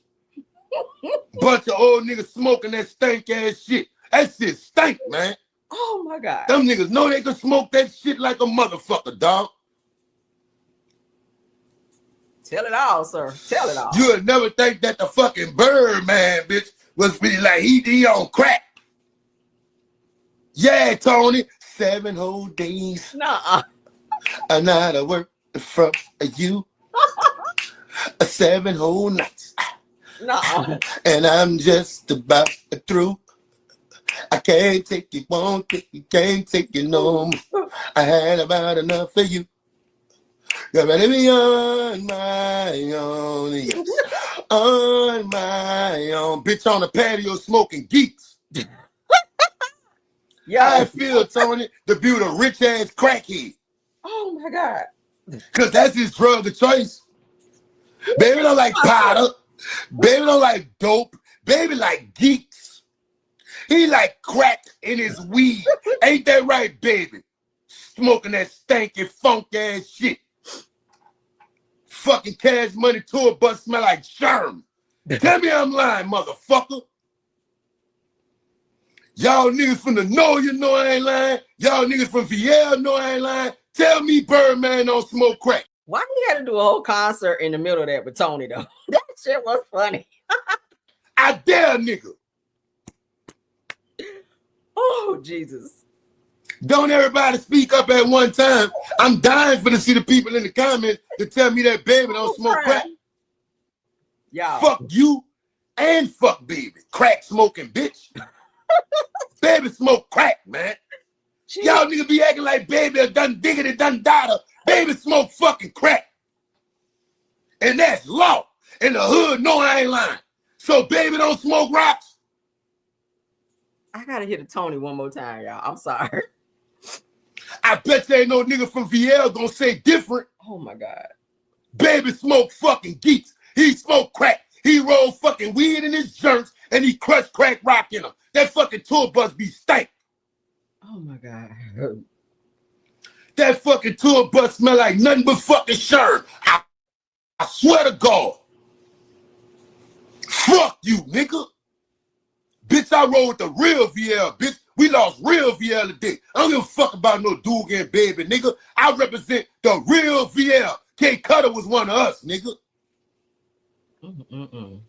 Bunch of old niggas smoking that stank ass shit. That shit stank, man. Oh my God. Them niggas know they can smoke that shit like a motherfucker, dog. Tell it all, sir. Tell it all. You would never think that the fucking Birdman, bitch, was really like he on crack. Yeah, Tony, 7 whole days. Nuh-uh. I'm not a work from you. 7 whole nights. Nuh-uh. And I'm just about through. I can't take it, won't take it, can't take it no more. I had about enough of you. You're ready to be on my own, yes. On my own. Bitch on the patio smoking geeks. Yeah. I feel, Tony, to be a rich-ass crackhead. Oh, my God. Because that's his drug of choice. Baby don't like powder. Baby don't like dope. Baby like geeks. He like crack in his weed. Ain't that right, baby? Smoking that stanky, funk-ass shit. Fucking Cash Money tour bus smell like germ. Tell me I'm lying, motherfucker. Y'all niggas from the know you know I ain't lying. Y'all niggas from Vieira know I ain't lying. Tell me Birdman don't smoke crack. Why you had to do a whole concert in the middle of that with Tony, though? That shit was funny. I dare nigga. Oh, Jesus. Don't everybody speak up at one time. I'm dying for to see the people in the comments to tell me that baby don't smoke crack. Y'all. Fuck you and fuck baby. Crack smoking bitch. Baby smoke crack, man. Jeez. Y'all niggas be acting like baby done diggity done data. Baby smoke fucking crack. And that's law. In the hood, no, I ain't lying. So baby don't smoke rocks. I gotta hit a Tony one more time, y'all. I'm sorry. I bet there ain't no nigga from VL gonna say different. Oh my God. Baby smoke fucking geeks. He smoke crack. He roll fucking weed in his joints and he crush crack rock in them. That fucking tour bus be stank. Oh my God. That fucking tour bus smell like nothing but fucking shirt. I swear to God. Fuck you, nigga. Bitch, I roll with the real VL, bitch. We lost real VL today. I don't give a fuck about no Dugan baby, nigga. I represent the real VL. K Cutter was one of us, nigga.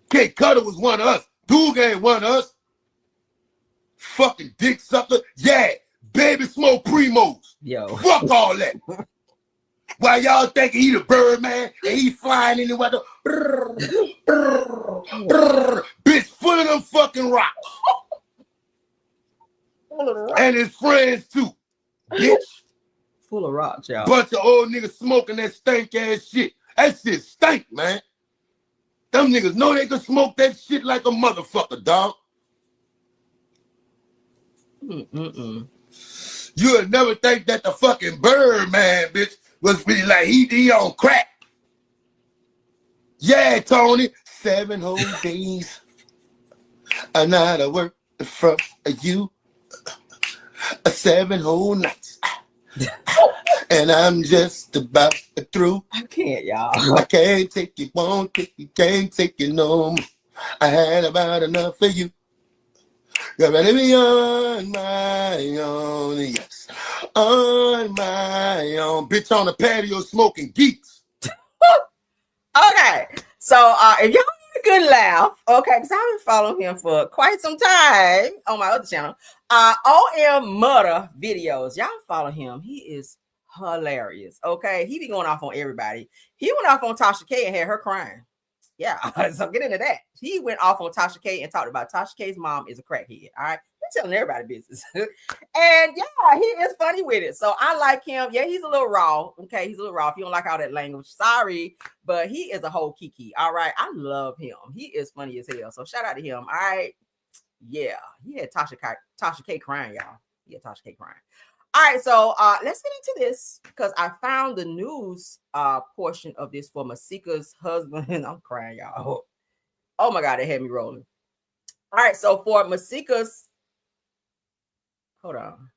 K Cutter was one of us. Dugan ain't one of us. Fucking dick sucker. Yeah, baby smoke primos. Yo. Fuck all that. While y'all thinking he the Birdman and he flying in the weather. Bitch, full of them fucking rocks. And his friends too. Bitch. Full of rocks, y'all. Bunch of old niggas smoking that stank ass shit. That shit stink, man. Them niggas know they can smoke that shit like a motherfucker, dog. You would never think that the fucking Birdman, bitch, was really like he on crack. Yeah, Tony, 7 whole days. I'm not a work from you. 7 whole nights. And I'm just about through. I can't, y'all. I can't take it, won't take it, can't take it no more. I had about enough of you. You're ready to be on my own, yes. On my own. Bitch on the patio smoking geeks. Okay, so if y'all need a good laugh, okay, because I've been following him for quite some time on my other channel, OM Murder videos. Y'all follow him. He is hilarious. Okay, he be going off on everybody. He went off on Tasha K and had her crying. Yeah, so get into that. He went off on Tasha K and talked about Tasha K's mom is a crackhead. All right, he's telling everybody business. And yeah, he is funny with it. So I like him. Yeah, he's a little raw. Okay, he's a little raw. If you don't like all that language, sorry, but he is a whole kiki. All right, I love him. He is funny as hell. So shout out to him. All right, yeah, he had Tasha K crying, y'all. He had Tasha K crying. All right, so let's get into this because I found the news portion of this for Masika's husband. And I'm crying, y'all. Oh my God, it had me rolling. All right, so for Masika's, hold on.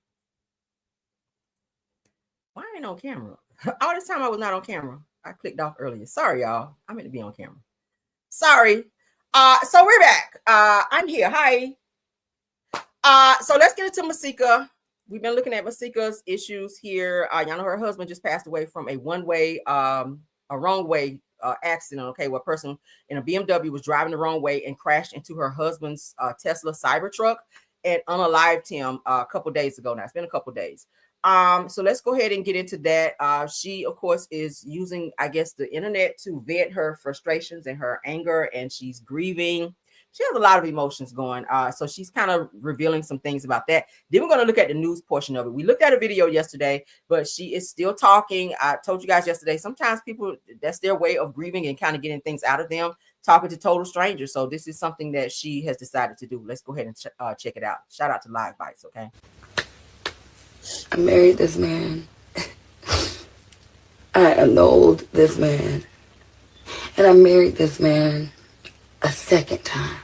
Why ain't on camera? All this time I was not on camera. I clicked off earlier. Sorry, y'all. I meant to be on camera. Sorry. So we're back. I'm here. Hi. So let's get into Masika. We've been looking at Masika's issues here. Y'all know her husband just passed away from a wrong way accident, okay, where a person in a BMW was driving the wrong way and crashed into her husband's Tesla Cybertruck and unalived him a couple days ago. Now it's been a couple days. So let's go ahead and get into that. She, of course, is using, I guess, the internet to vent her frustrations and her anger, and she's grieving. She has a lot of emotions going. So she's kind of revealing some things about that. Then we're going to look at the news portion of it. We looked at a video yesterday, but she is still talking. I told you guys yesterday, sometimes people, that's their way of grieving and kind of getting things out of them, talking to total strangers. So this is something that she has decided to do. Let's go ahead and check it out. Shout out to Live Bites, okay? I married this man. I annulled this man. And I married this man a second time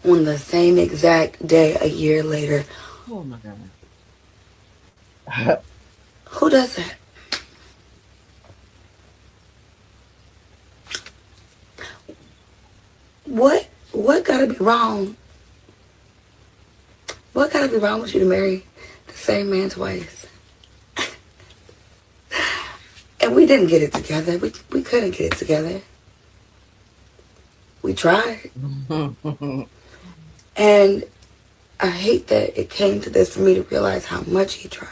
on the same exact day a year later. Oh my God. Who does that? What gotta be wrong? What gotta be wrong with you to marry the same man twice? And we didn't get it together. We couldn't get it together. We tried. And I hate that it came to this for me to realize how much he tried.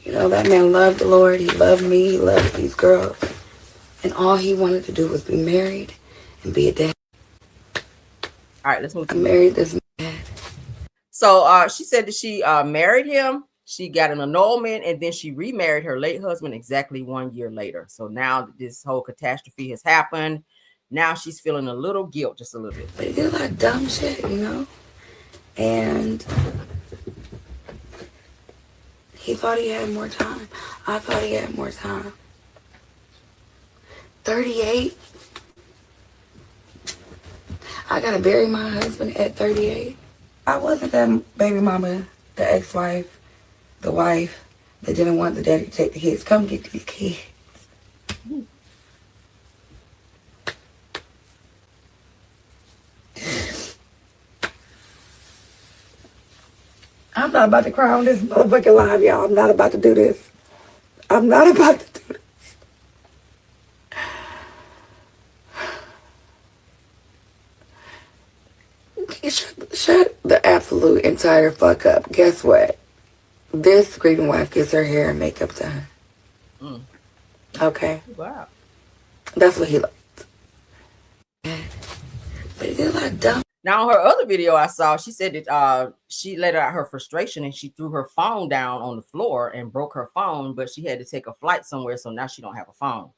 You know, that man loved the Lord. He loved me. He loved these girls. And all he wanted to do was be married and be a dad. All right, let's move to married this man. So she said that she married him. She got an annulment, and then she remarried her late husband exactly 1 year later. So now this whole catastrophe has happened. Now she's feeling a little guilt, just a little bit. But he did a lot of dumb shit, you know? And he thought he had more time. I thought he had more time. 38. I gotta bury my husband at 38. I wasn't that baby mama, the ex-wife, the wife that didn't want the daddy to take the kids. Come get these kids. I'm not about to cry on this motherfucking live, y'all. I'm not about to do this. I'm not about to do this. Shut the absolute entire fuck up. Guess what? This grieving wife gets her hair and makeup done. Okay? Wow. That's what he liked. But he did a lot of dumb. Now, on her other video I saw, she said that she let out her frustration and she threw her phone down on the floor and broke her phone, but she had to take a flight somewhere, so now she don't have a phone.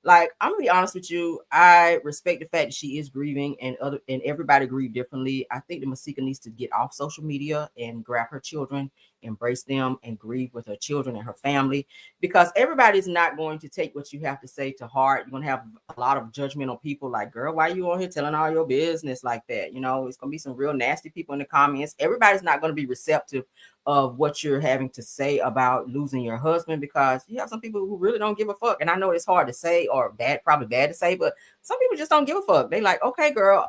Like, I'm gonna be honest with you, I respect the fact that she is grieving, and everybody grieve differently. I think that Masika needs to get off social media and grab her children, embrace them, and grieve with her children and her family, because everybody's not going to take what you have to say to heart. You're gonna have a lot of judgmental people like, girl, why you on here telling all your business like that? You know, it's gonna be some real nasty people in the comments. Everybody's not gonna be receptive of what you're having to say about losing your husband, because you have some people who really don't give a fuck. And I know it's hard to say, or probably bad to say, but some people just don't give a fuck. They like, okay, girl,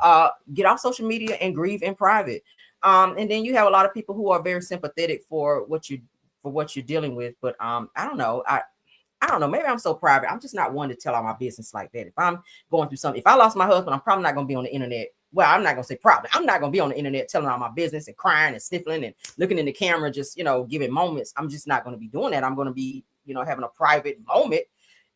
get off social media and grieve in private. And then you have a lot of people who are very sympathetic for what you're dealing with. But I don't know. I don't know. Maybe I'm so private. I'm just not one to tell all my business like that. If I'm going through something, if I lost my husband, I'm probably not going to be on the internet. Well, I'm not going to say probably. I'm not going to be on the internet telling all my business and crying and sniffling and looking in the camera, just, giving moments. I'm just not going to be doing that. I'm going to be, having a private moment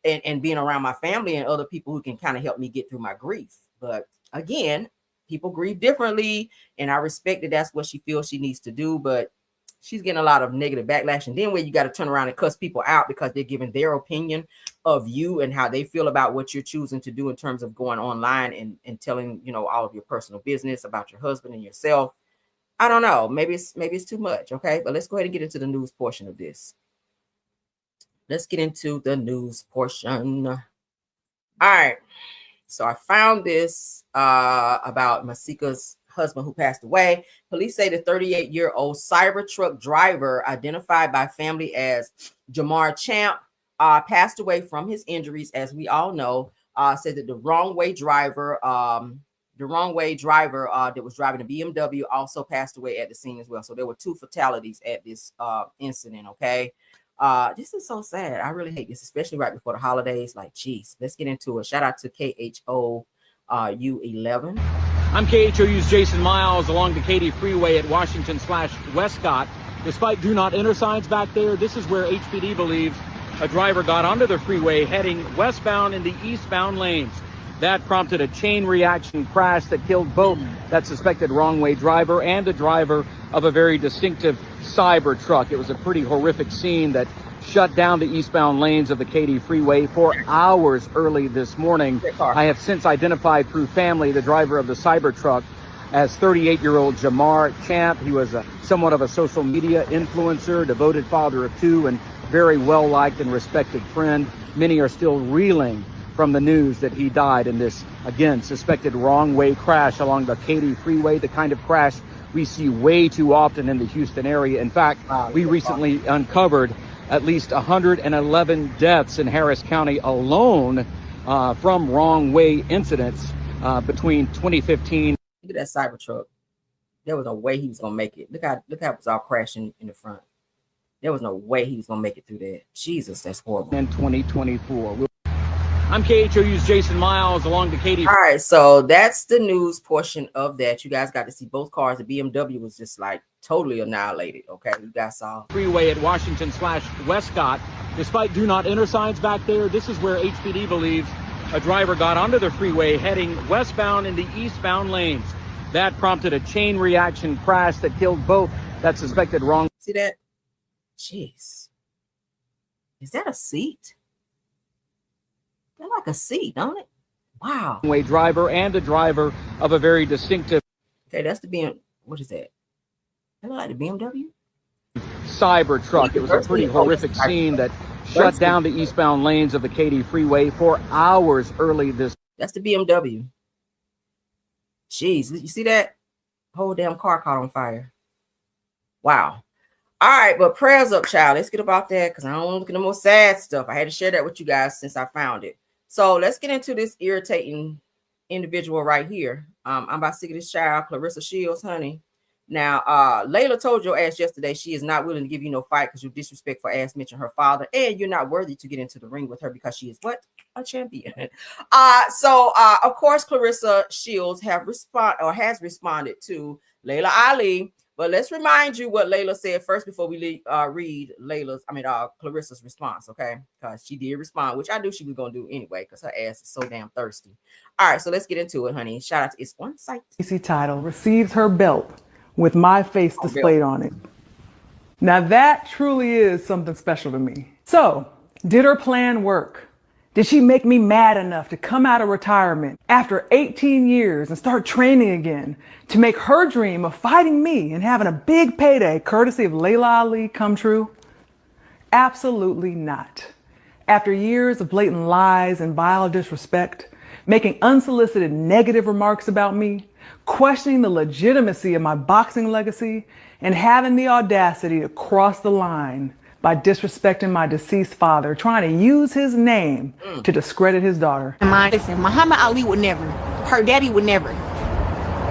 and being around my family and other people who can kind of help me get through my grief. But again, people grieve differently, and I respect that that's what she feels she needs to do, but she's getting a lot of negative backlash. And then where you got to turn around and cuss people out because they're giving their opinion of you and how they feel about what you're choosing to do in terms of going online and telling, all of your personal business about your husband and yourself. I don't know. Maybe it's too much. Okay. But let's go ahead and get into the news portion of this. Let's get into the news portion. All right. So I found this about Masika's husband who passed away. Police say the 38-year-old Cybertruck driver, identified by family as Jamar Champ, passed away from his injuries. As we all know, said that the wrong way driver the wrong way driver that was driving a BMW also passed away at the scene as well. So there were 2 fatalities at this incident. Okay. This is so sad. I really hate this, especially right before the holidays. Like, geez, let's get into it. Shout out to KHO U11. I'm KHOU's Jason Miles along the Katy Freeway at Washington/Westcott. Despite do not enter signs back there, this is where HPD believes a driver got onto the freeway heading westbound in the eastbound lanes. That prompted a chain reaction crash that killed both that suspected wrong-way driver and the driver of a very distinctive cyber truck. It was a pretty horrific scene that shut down the eastbound lanes of the Katy Freeway for hours early this morning. I have since identified through family the driver of the cyber truck as 38-year-old Jamar Champ. He was somewhat of a social media influencer, devoted father of 2, and very well-liked and respected friend. Many are still reeling from the news that he died in this, again, suspected wrong-way crash along the Katy Freeway, the kind of crash we see way too often in the Houston area. In fact, we recently uncovered at least 111 deaths in Harris County alone from wrong-way incidents between 2015. Look at that cyber truck. There was no way he was gonna make it. Look how it was all crashing in the front. There was no way he was gonna make it through that. Jesus, that's horrible. In 2024. I'm KHOU's Jason Miles along the Katy. All right, so that's the news portion of that. You guys got to see both cars. The BMW was just like totally annihilated. Okay, you guys saw. Freeway at Washington/Westcott. Despite do not enter signs back there, this is where HPD believes a driver got onto the freeway heading westbound in the eastbound lanes. That prompted a chain reaction crash that killed both that suspected wrong. See that? Jeez. Is that a seat? They're like a seat, don't it? Wow. Way driver and a driver of a very distinctive. Okay, that's the BMW. What is that? That look like the BMW? Cyber truck. It was a pretty horrific scene that shut down the eastbound lanes of the Katy Freeway for hours early this. That's the BMW. Jeez, you see that? Whole damn car caught on fire. Wow. All right, but prayers up, child. Let's get about that because I don't want to look at the more sad stuff. I had to share that with you guys since I found it. So let's get into this irritating individual right here. I'm about sick of this child, Clarissa Shields, honey. Now, Layla told your ass yesterday she is not willing to give you no fight because you disrespectful ass mentioned her father, and you're not worthy to get into the ring with her because she is what? A champion. So of course, Clarissa Shields has responded to Layla Ali. But let's remind you what Layla said first before we read Clarissa's response, okay? Because she did respond, which I knew she was going to do anyway because her ass is so damn thirsty. All right, so let's get into it, honey. Shout out to It's One Sight. Title receives her belt with my face displayed on it. Now that truly is something special to me. So, did her plan work? Did she make me mad enough to come out of retirement after 18 years and start training again to make her dream of fighting me and having a big payday courtesy of Layla Ali come true? Absolutely not. After years of blatant lies and vile disrespect, making unsolicited negative remarks about me, questioning the legitimacy of my boxing legacy, and having the audacity to cross the line by disrespecting my deceased father, trying to use his name to discredit his daughter. Listen, Muhammad Ali would never. Her daddy would never.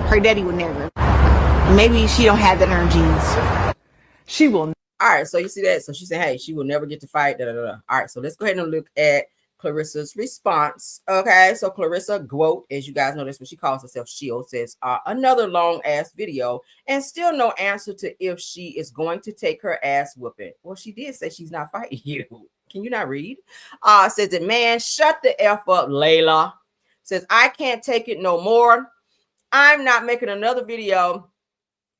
Her daddy would never. Maybe she don't have that in her genes. She will. All right, so you see that? So she said, hey, she will never get to fight. Da, da, da. All right, so let's go ahead and look at Clarissa's response. Okay, so Clarissa Gwoat, as you guys know, that's what she calls herself. Shield says another long ass video and still no answer to if she is going to take her ass whooping. Well, she did say she's not fighting you. Can you not read? Says that, man, shut the F up, Layla. Says, I can't take it no more. I'm not making another video.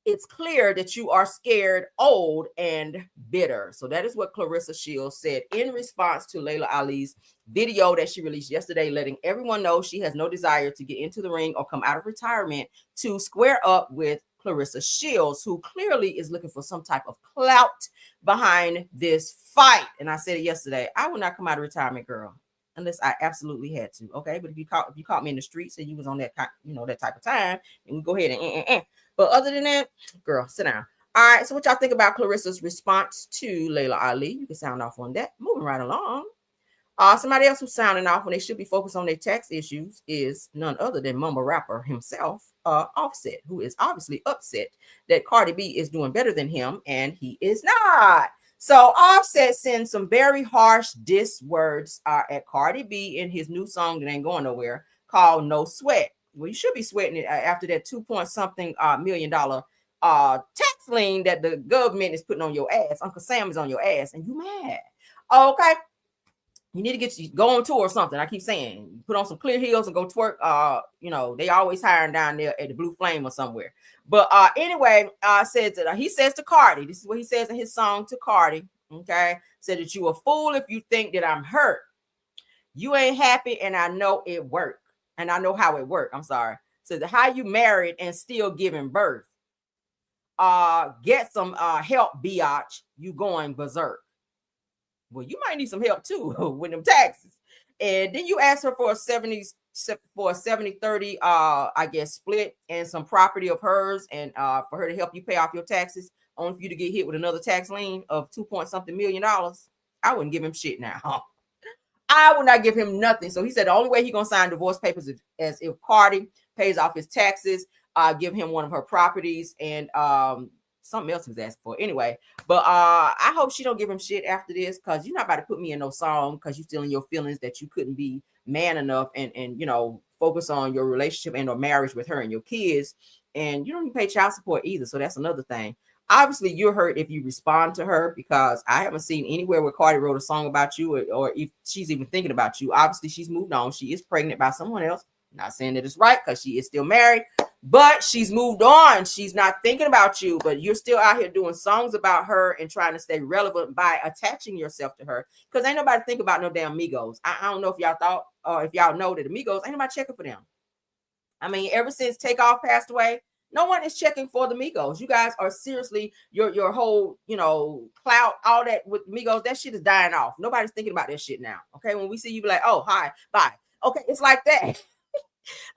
It's clear that you are scared, old, and bitter. So that is what Clarissa Shields said in response to Layla Ali's video that she released yesterday, letting everyone know she has no desire to get into the ring or come out of retirement to square up with Clarissa Shields, who clearly is looking for some type of clout behind this fight. And I said it yesterday, I would not come out of retirement, girl, unless I absolutely had to. Okay, but if you caught me in the streets and you was on that that type of time, and we go ahead and But other than that, girl, sit down. All right, so what y'all think about Clarissa's response to Layla Ali? You can sound off on that. Moving right along. Somebody else who's sounding off when they should be focused on their tax issues is none other than mumble rapper himself, Offset, who is obviously upset that Cardi B is doing better than him, and he is not. So Offset sends some very harsh diss words at Cardi B in his new song that ain't going nowhere called No Sweat. Well, you should be sweating it after that 2-point-something million dollar tax lien that the government is putting on your ass. Uncle Sam is on your ass, and you mad. Okay. You need to go on tour or something. I keep saying, put on some clear heels and go twerk. They always hiring down there at the Blue Flame or somewhere. But anyway, says that he says to Cardi, this is what he says in his song to Cardi. Okay, said that you a fool if you think that I'm hurt. You ain't happy, and I know it worked, and I know how it worked. I'm sorry. Says how you married and still giving birth. Get some help, biatch. You going berserk. Well, you might need some help too with them taxes. And then you ask her for a 70-30, I guess, split and some property of hers, and for her to help you pay off your taxes, only for you to get hit with another tax lien of $2-point-something million. I wouldn't give him shit now. I would not give him nothing. So he said the only way he's gonna sign divorce papers is if Cardi pays off his taxes, give him one of her properties, and something else he was asking for anyway. But I hope she don't give him shit after this, because you're not about to put me in no song because you're still in your feelings that you couldn't be man enough and focus on your relationship and or marriage with her and your kids, and you don't even pay child support either. So that's another thing. Obviously you're hurt if you respond to her, because I haven't seen anywhere where Cardi wrote a song about you, or if she's even thinking about you. Obviously she's moved on. She is pregnant by someone else. Not saying that it's right, because she is still married, but she's moved on. She's not thinking about you, but you're still out here doing songs about her and trying to stay relevant by attaching yourself to her, because ain't nobody think about no damn Migos. I don't know if y'all thought, or if y'all know that the Migos, ain't nobody checking for them. I mean, ever since Takeoff passed away, no one is checking for the Migos. You guys are seriously, your whole, clout, all that with Migos, that shit is dying off. Nobody's thinking about that shit now. Okay, when we see you, be like, oh, hi, bye. Okay, it's like that.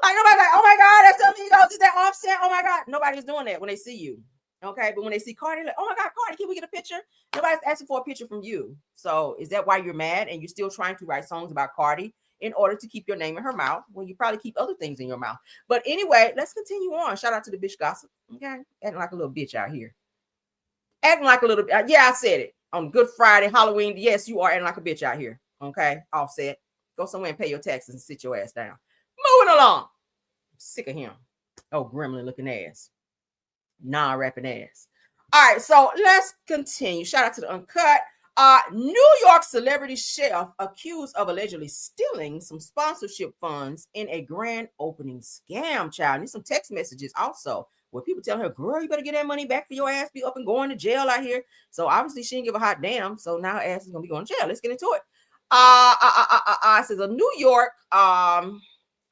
Like nobody's like, oh my God, that's the Migos, is that Offset? Oh my God. Nobody's doing that when they see you. Okay. But when they see Cardi, like, oh my God, Cardi, can we get a picture? Nobody's asking for a picture from you. So is that why you're mad and you're still trying to write songs about Cardi in order to keep your name in her mouth when you probably keep other things in your mouth? But anyway, let's continue on. Shout out to the bitch gossip. Okay. Acting like a little bitch out here. Acting like a little, yeah, I said it. On Good Friday, Halloween. Yes, you are acting like a bitch out here. Okay. Offset. Go somewhere and pay your taxes and sit your ass down. Moving along. I'm sick of him. Oh, gremlin looking ass. Non-rapping ass. All right, so let's continue. Shout out to the Uncut. New York celebrity chef accused of allegedly stealing some sponsorship funds in a grand opening scam. Child, need some text messages also where people tell her, girl, you better get that money back for your ass be up and going to jail out here. So obviously she didn't give a hot damn. So now her ass is gonna be going to jail. Let's get into it. Says a New York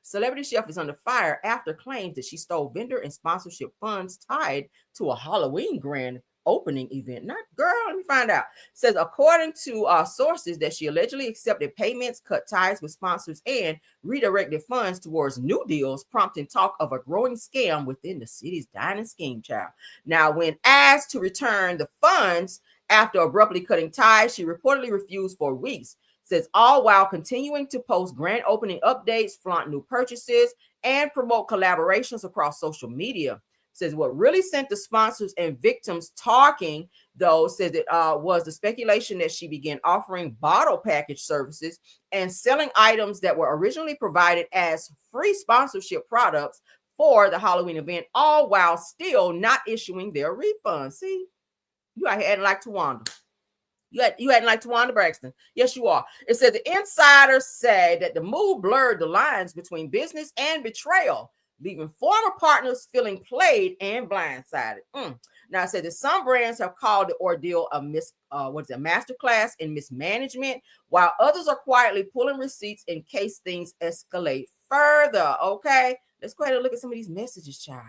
celebrity chef is under fire after claims that she stole vendor and sponsorship funds tied to a Halloween grand opening event. Not girl, let me find out. Says according to sources that she allegedly accepted payments, cut ties with sponsors, and redirected funds towards new deals, prompting talk of a growing scam within the city's dining scheme. Child. Now, when asked to return the funds after abruptly cutting ties, she reportedly refused for weeks. Says all while continuing to post grand opening updates, flaunt new purchases, and promote collaborations across social media. Says what really sent the sponsors and victims talking, though, says it was the speculation that she began offering bottle package services and selling items that were originally provided as free sponsorship products for the Halloween event, all while still not issuing their refunds. See, you out here acting like Tawanda. You acting like Tawanda Braxton. Yes, you are. It said the insiders say that the move blurred the lines between business and betrayal, leaving former partners feeling played and blindsided. Now, it said that some brands have called the ordeal a masterclass in mismanagement, while others are quietly pulling receipts in case things escalate further. Okay, let's go ahead and look at some of these messages, child.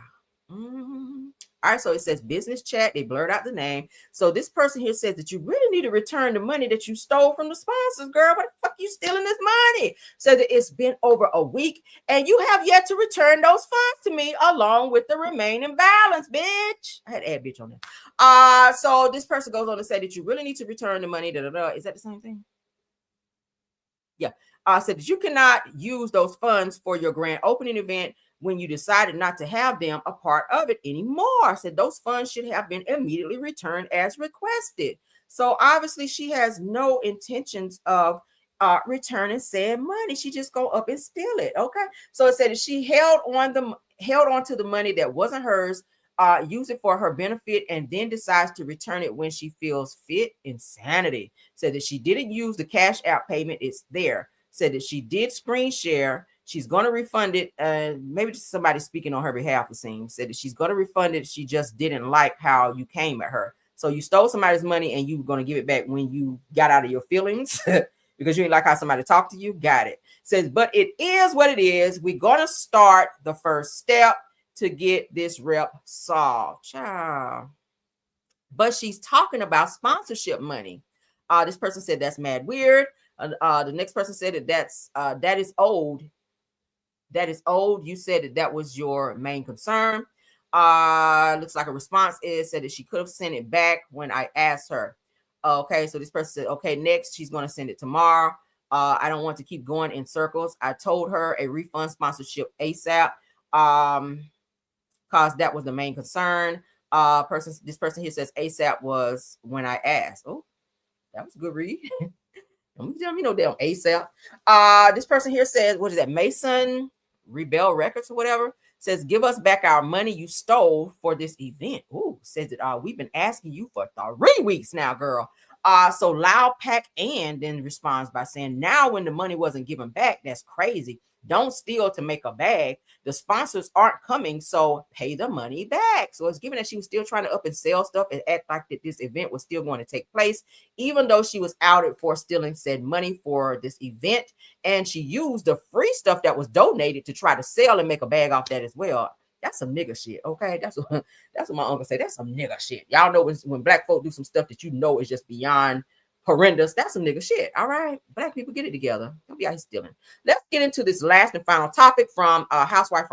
All right, so it says business chat. They blurred out the name. So this person here says that you really need to return the money that you stole from the sponsors, girl. What the fuck you stealing this money? So that it's been over a week and you have yet to return those funds to me along with the remaining balance, bitch. I had to add bitch on there. So this person goes on to say that you really need to return the money. Is that the same thing? Yeah. Said that you cannot use those funds for your grand opening event when you decided not to have them a part of it anymore. Said those funds should have been immediately returned as requested. So obviously she has no intentions of returning said money. She just go up and steal it. Okay. So it said that she held on to the money that wasn't hers, use it for her benefit, and then decides to return it when she feels fit. Insanity. Said that she didn't use the Cash App payment. It's there. Said that she did screen share. She's going to refund it. Maybe just somebody speaking on her behalf, it seems. Said that she's going to refund it. She just didn't like how you came at her. So you stole somebody's money and you were going to give it back when you got out of your feelings because you didn't like how somebody talked to you. Got it. Says, but it is what it is. We're going to start the first step to get this rep solved. Child. But she's talking about sponsorship money. This person said that's mad weird. The next person said that is old. That is old. You said that was your main concern. Looks like a response said that she could have sent it back when I asked her. Okay, so this person said, okay, next she's going to send it tomorrow. I don't want to keep going in circles. I told her a refund sponsorship ASAP because that was the main concern. This person here says ASAP was when I asked. Oh, that was a good read. Don't tell me no damn ASAP. This person here says, what is that? Mason Rebel Records or whatever says, give us back our money you stole for this event. Ooh, says that we've been asking you for 3 weeks now, girl. So Loud Pack and then responds by saying, now when the money wasn't given back, that's crazy. Don't steal to make a bag. The sponsors aren't coming, so pay the money back. So it's given that she was still trying to up and sell stuff and act like that this event was still going to take place, even though she was outed for stealing said money for this event. And she used the free stuff that was donated to try to sell and make a bag off that as well. That's some nigga shit, okay? That's what my uncle said. That's some nigga shit. Y'all know when black folk do some stuff that you know is just beyond horrendous. That's some nigga shit. All right. Black people, get it together. Don't be out here stealing. Let's get into this last and final topic from Housewife.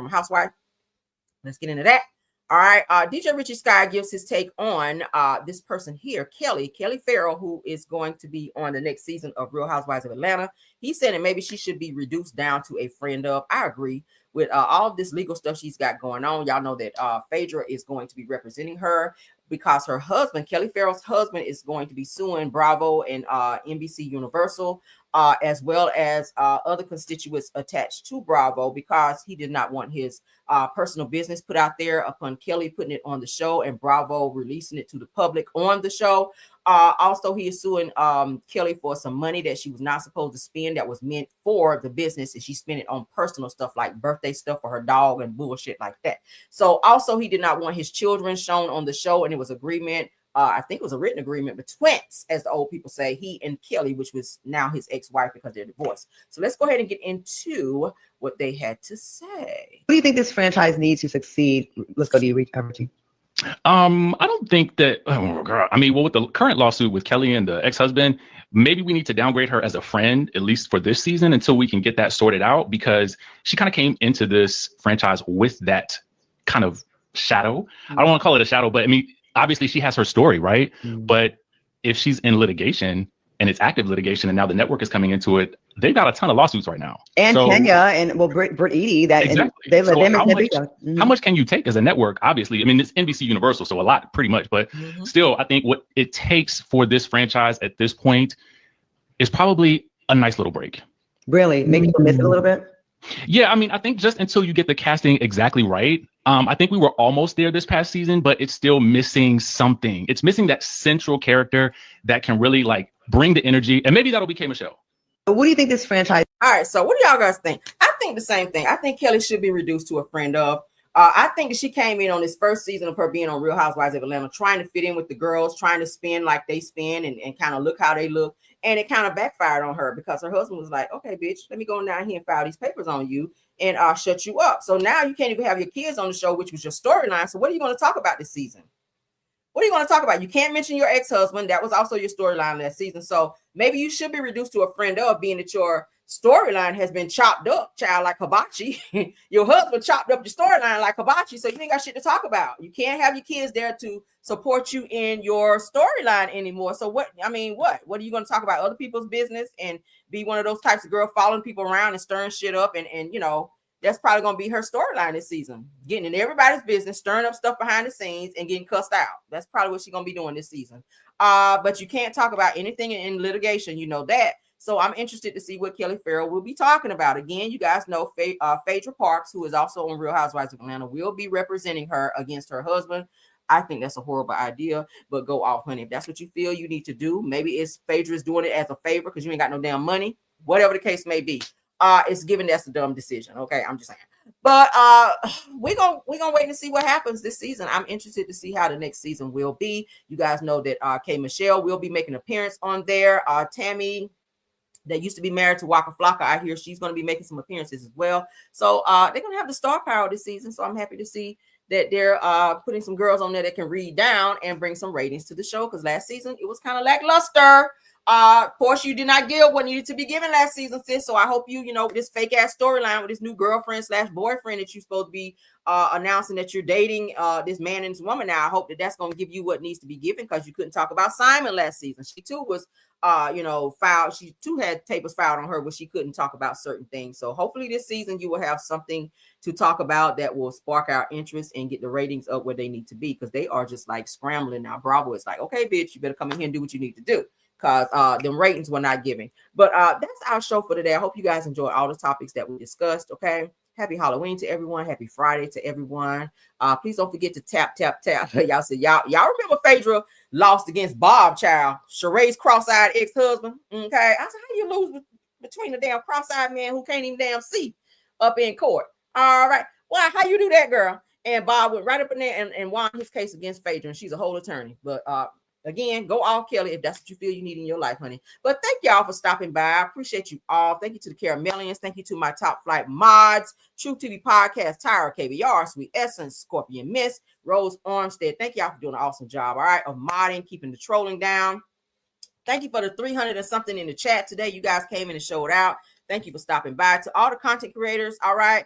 Let's get into that. All right. DJ Richie Sky gives his take on this person here, Kelly Farrell, who is going to be on the next season of Real Housewives of Atlanta. He said that maybe she should be reduced down to a friend of. I agree with all of this legal stuff she's got going on. Y'all know that Phaedra is going to be representing her because her husband, Kelly Farrell's husband, is going to be suing Bravo and NBC Universal, as well as other constituents attached to Bravo, because he did not want his personal business put out there upon Kelly putting it on the show and Bravo releasing it to the public on the show. Also, he is suing Kelly for some money that she was not supposed to spend that was meant for the business, and she spent it on personal stuff like birthday stuff for her dog and bullshit like that. So also, he did not want his children shown on the show, and it was agreement. I think it was a written agreement between, as the old people say, he and Kelly, which was now his ex-wife because they're divorced. So let's go ahead and get into what they had to say. What do you think this franchise needs to succeed? Let's go to you, Richie. I don't think that, oh girl, I mean, well, with the current lawsuit with Kelly and the ex-husband, maybe we need to downgrade her as a friend, at least for this season, until we can get that sorted out, because she kind of came into this franchise with that kind of shadow. I don't want to call it a shadow, but I mean, obviously she has her story, right? But if she's in litigation and it's active litigation and now the network is coming into it, they've got a ton of lawsuits right now. And so, Kenya and Britt Eady, that exactly. They let So them how much can you take as a network? Obviously, I mean, it's NBC Universal, so a lot, pretty much. But still, I think what it takes for this franchise at this point is probably a nice little break. Really? Make people miss it a little bit? Yeah, I mean, I think just until you get the casting exactly right. I think we were almost there this past season, but it's still missing something. It's missing that central character that can really like bring the energy, and maybe that'll be K. Michelle. What do you think this franchise? All right, so what do y'all guys think? I think the same thing. I think Kelly should be reduced to a friend of. I think that she came in on this first season of her being on Real Housewives of Atlanta, trying to fit in with the girls, trying to spin like they spin and kind of look how they look. And it kind of backfired on her because her husband was like, okay, bitch, let me go down here and file these papers on you and shut you up. So now you can't even have your kids on the show, which was your storyline. So what are you going to talk about this season? What are you going to talk about? You can't mention your ex-husband. That was also your storyline last season. So maybe you should be reduced to a friend of, being that your storyline has been chopped up, child, like hibachi. Your husband chopped up your storyline like hibachi, so you ain't got shit to talk about. You can't have your kids there to support you in your storyline anymore. So what are you going to talk about? Other people's business and be one of those types of girl following people around and stirring shit up, and you know, that's probably going to be her storyline this season, getting in everybody's business, stirring up stuff behind the scenes and getting cussed out. That's probably what she's going to be doing this season. But you can't talk about anything in litigation, you know that. So I'm interested to see what Kelly Farrell will be talking about. Again, you guys know Phaedra Parks, who is also on Real Housewives of Atlanta, will be representing her against her husband. I think that's a horrible idea, but go off, honey. If that's what you feel you need to do, maybe it's Phaedra's doing it as a favor because you ain't got no damn money, whatever the case may be. It's given that's a dumb decision. Okay, I'm just saying. But we're gonna wait and see what happens this season. I'm interested to see how the next season will be. You guys know that K Michelle will be making an appearance on there. Tammy, that used to be married to Waka Flocka, I hear she's going to be making some appearances as well. So they're going to have the star power this season. So I'm happy to see that they're putting some girls on there that can read down and bring some ratings to the show. Because last season it was kind of lackluster. Portia, you did not give what needed to be given last season, sis. So I hope you know, this fake ass storyline with this new girlfriend / boyfriend that you're supposed to be announcing that you're dating this man and this woman now. I hope that that's going to give you what needs to be given, because you couldn't talk about Simon last season. She too was filed. She too had papers filed on her where she couldn't talk about certain things. So hopefully this season you will have something to talk about that will spark our interest and get the ratings up where they need to be, because they are just like scrambling now. Bravo is like, okay, bitch, you better come in here and do what you need to do, because them ratings were not giving. But that's our show for today. I hope you guys enjoy all the topics that we discussed. Okay, happy Halloween to everyone. Happy Friday to everyone. Please don't forget to tap. Y'all say y'all remember Phaedra lost against Bob, child, Sheree's cross-eyed ex-husband. Okay, I said, how do you lose between the damn cross-eyed man who can't even damn see up in court? All right, well, how you do that, girl? And Bob went right up in there and won his case against Phaedra, and she's a whole attorney. But again, go all Kelly if that's what you feel you need in your life, honey. But thank y'all for stopping by. I appreciate you all. Thank you to the Caramellians. Thank you to my top flight mods, True TV Podcast, Tyra KBR, Sweet Essence, Scorpion Miss, Rose Armstead. Thank y'all for doing an awesome job, all right, of modding, keeping the trolling down. Thank you for the 300 and something in the chat today. You guys came in and showed out. Thank you for stopping by. To all the content creators, all right.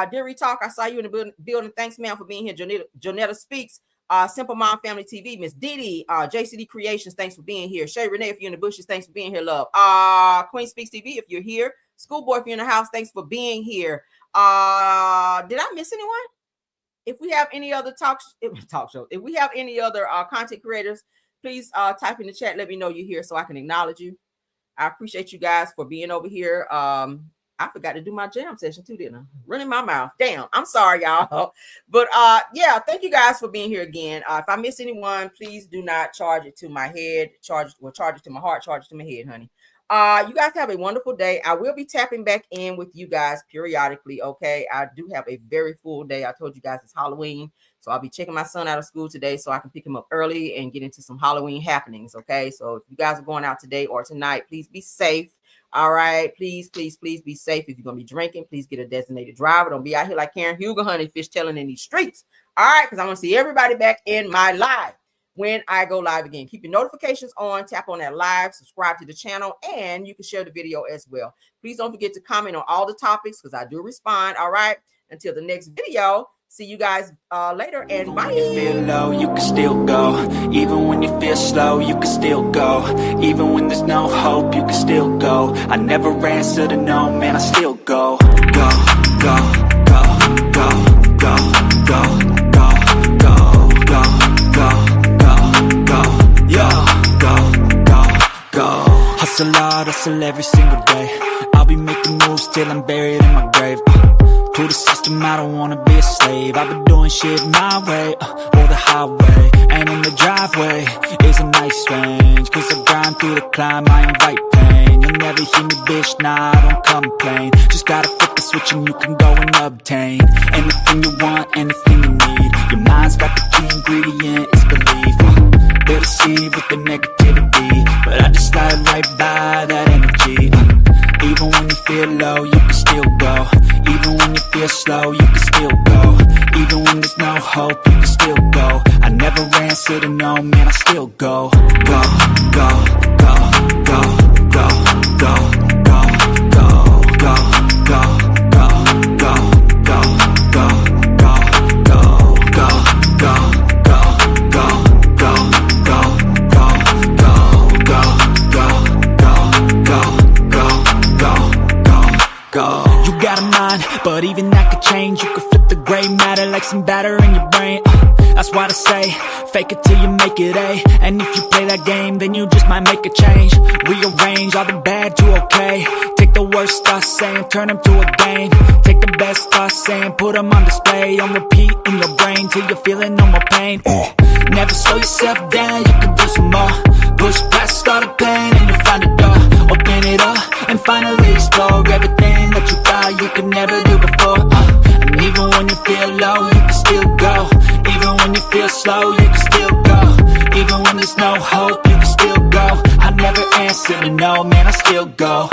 Deary Talk, I saw you in the building. Thanks, ma'am, for being here. Jonetta Speaks. Simple Mom Family TV, Miss Didi, JCD Creations, thanks for being here. Shay Renee, if you're in the bushes, thanks for being here, love. Queen Speaks TV, if you're here. Schoolboy, if you're in the house, thanks for being here. Did I miss anyone? If we have any other talk show, if we have any other content creators, please type in the chat. Let me know you're here so I can acknowledge you. I appreciate you guys for being over here. I forgot to do my jam session too, didn't I? Running my mouth. Damn. I'm sorry, y'all. But yeah, thank you guys for being here again. If I miss anyone, please do not charge it to my head. Charge it to my heart. Charge it to my head, honey. You guys have a wonderful day. I will be tapping back in with you guys periodically. Okay. I do have a very full day. I told you guys it's Halloween. So I'll be checking my son out of school today so I can pick him up early and get into some Halloween happenings. Okay. So if you guys are going out today or tonight, please be safe. All right, please be safe. If you're gonna be drinking, please get a designated driver. Don't be out here like Karen Huger, honey, fishtailing in these streets. All right, because I want to see everybody back in my live when I go live again. Keep your notifications on, tap on that live, subscribe to the channel, and you can share the video as well. Please don't forget to comment on all the topics because I do respond. All right, until the next video. See you guys later, and bye. When you feel low, you can still go. Even when you feel slow, you can still go. Even when there's no hope, you can still go. I never answer to no, man, I still go. Go, go, go, go, go, go, go, go, go, go, go, go, yo, go. Hustle hard, hustle every single day. I'll be making moves till I'm buried in my grave. To the system, I don't wanna be a slave. I've been doing shit my way, or the highway. And in the driveway is a nice range. Cause I grind through the climb, I invite pain. You'll never hear me, bitch, nah, I don't complain. Just gotta flip the switch and you can go and obtain anything you want, anything you need. Your mind's got the key ingredient, it's belief. They'll deceive with the negativity, but I just slide right by that energy. Even when you feel low, you can still go. Even when you feel slow, you can still go. Even when there's no hope, you can still go. I never answer to no, man, I still go. Go, go, go, go, go, go, go, go. go, go, go, go, go, go, go, go, go, go, go, go, go, go, go, go, go, go, go, go. You got a mind, but even that could change. You could flip the gray matter like some batter in your brain. That's why I say, fake it till you make it A. And if you play that game, then you just might make a change. Rearrange all the bad to okay. Take the worst thoughts saying, turn them to a game. Take the best thoughts saying, put them on display. On repeat in your brain till you're feeling no more pain. Never slow yourself down, you can do some more. Push past all the pain and you find a door. Open it up and finally explore everything that you thought you could never do before. And even when you feel low, you can still go. Even when you feel slow, you can still go. Even when there's no hope, you can still go. I never answer to no, man, I still go.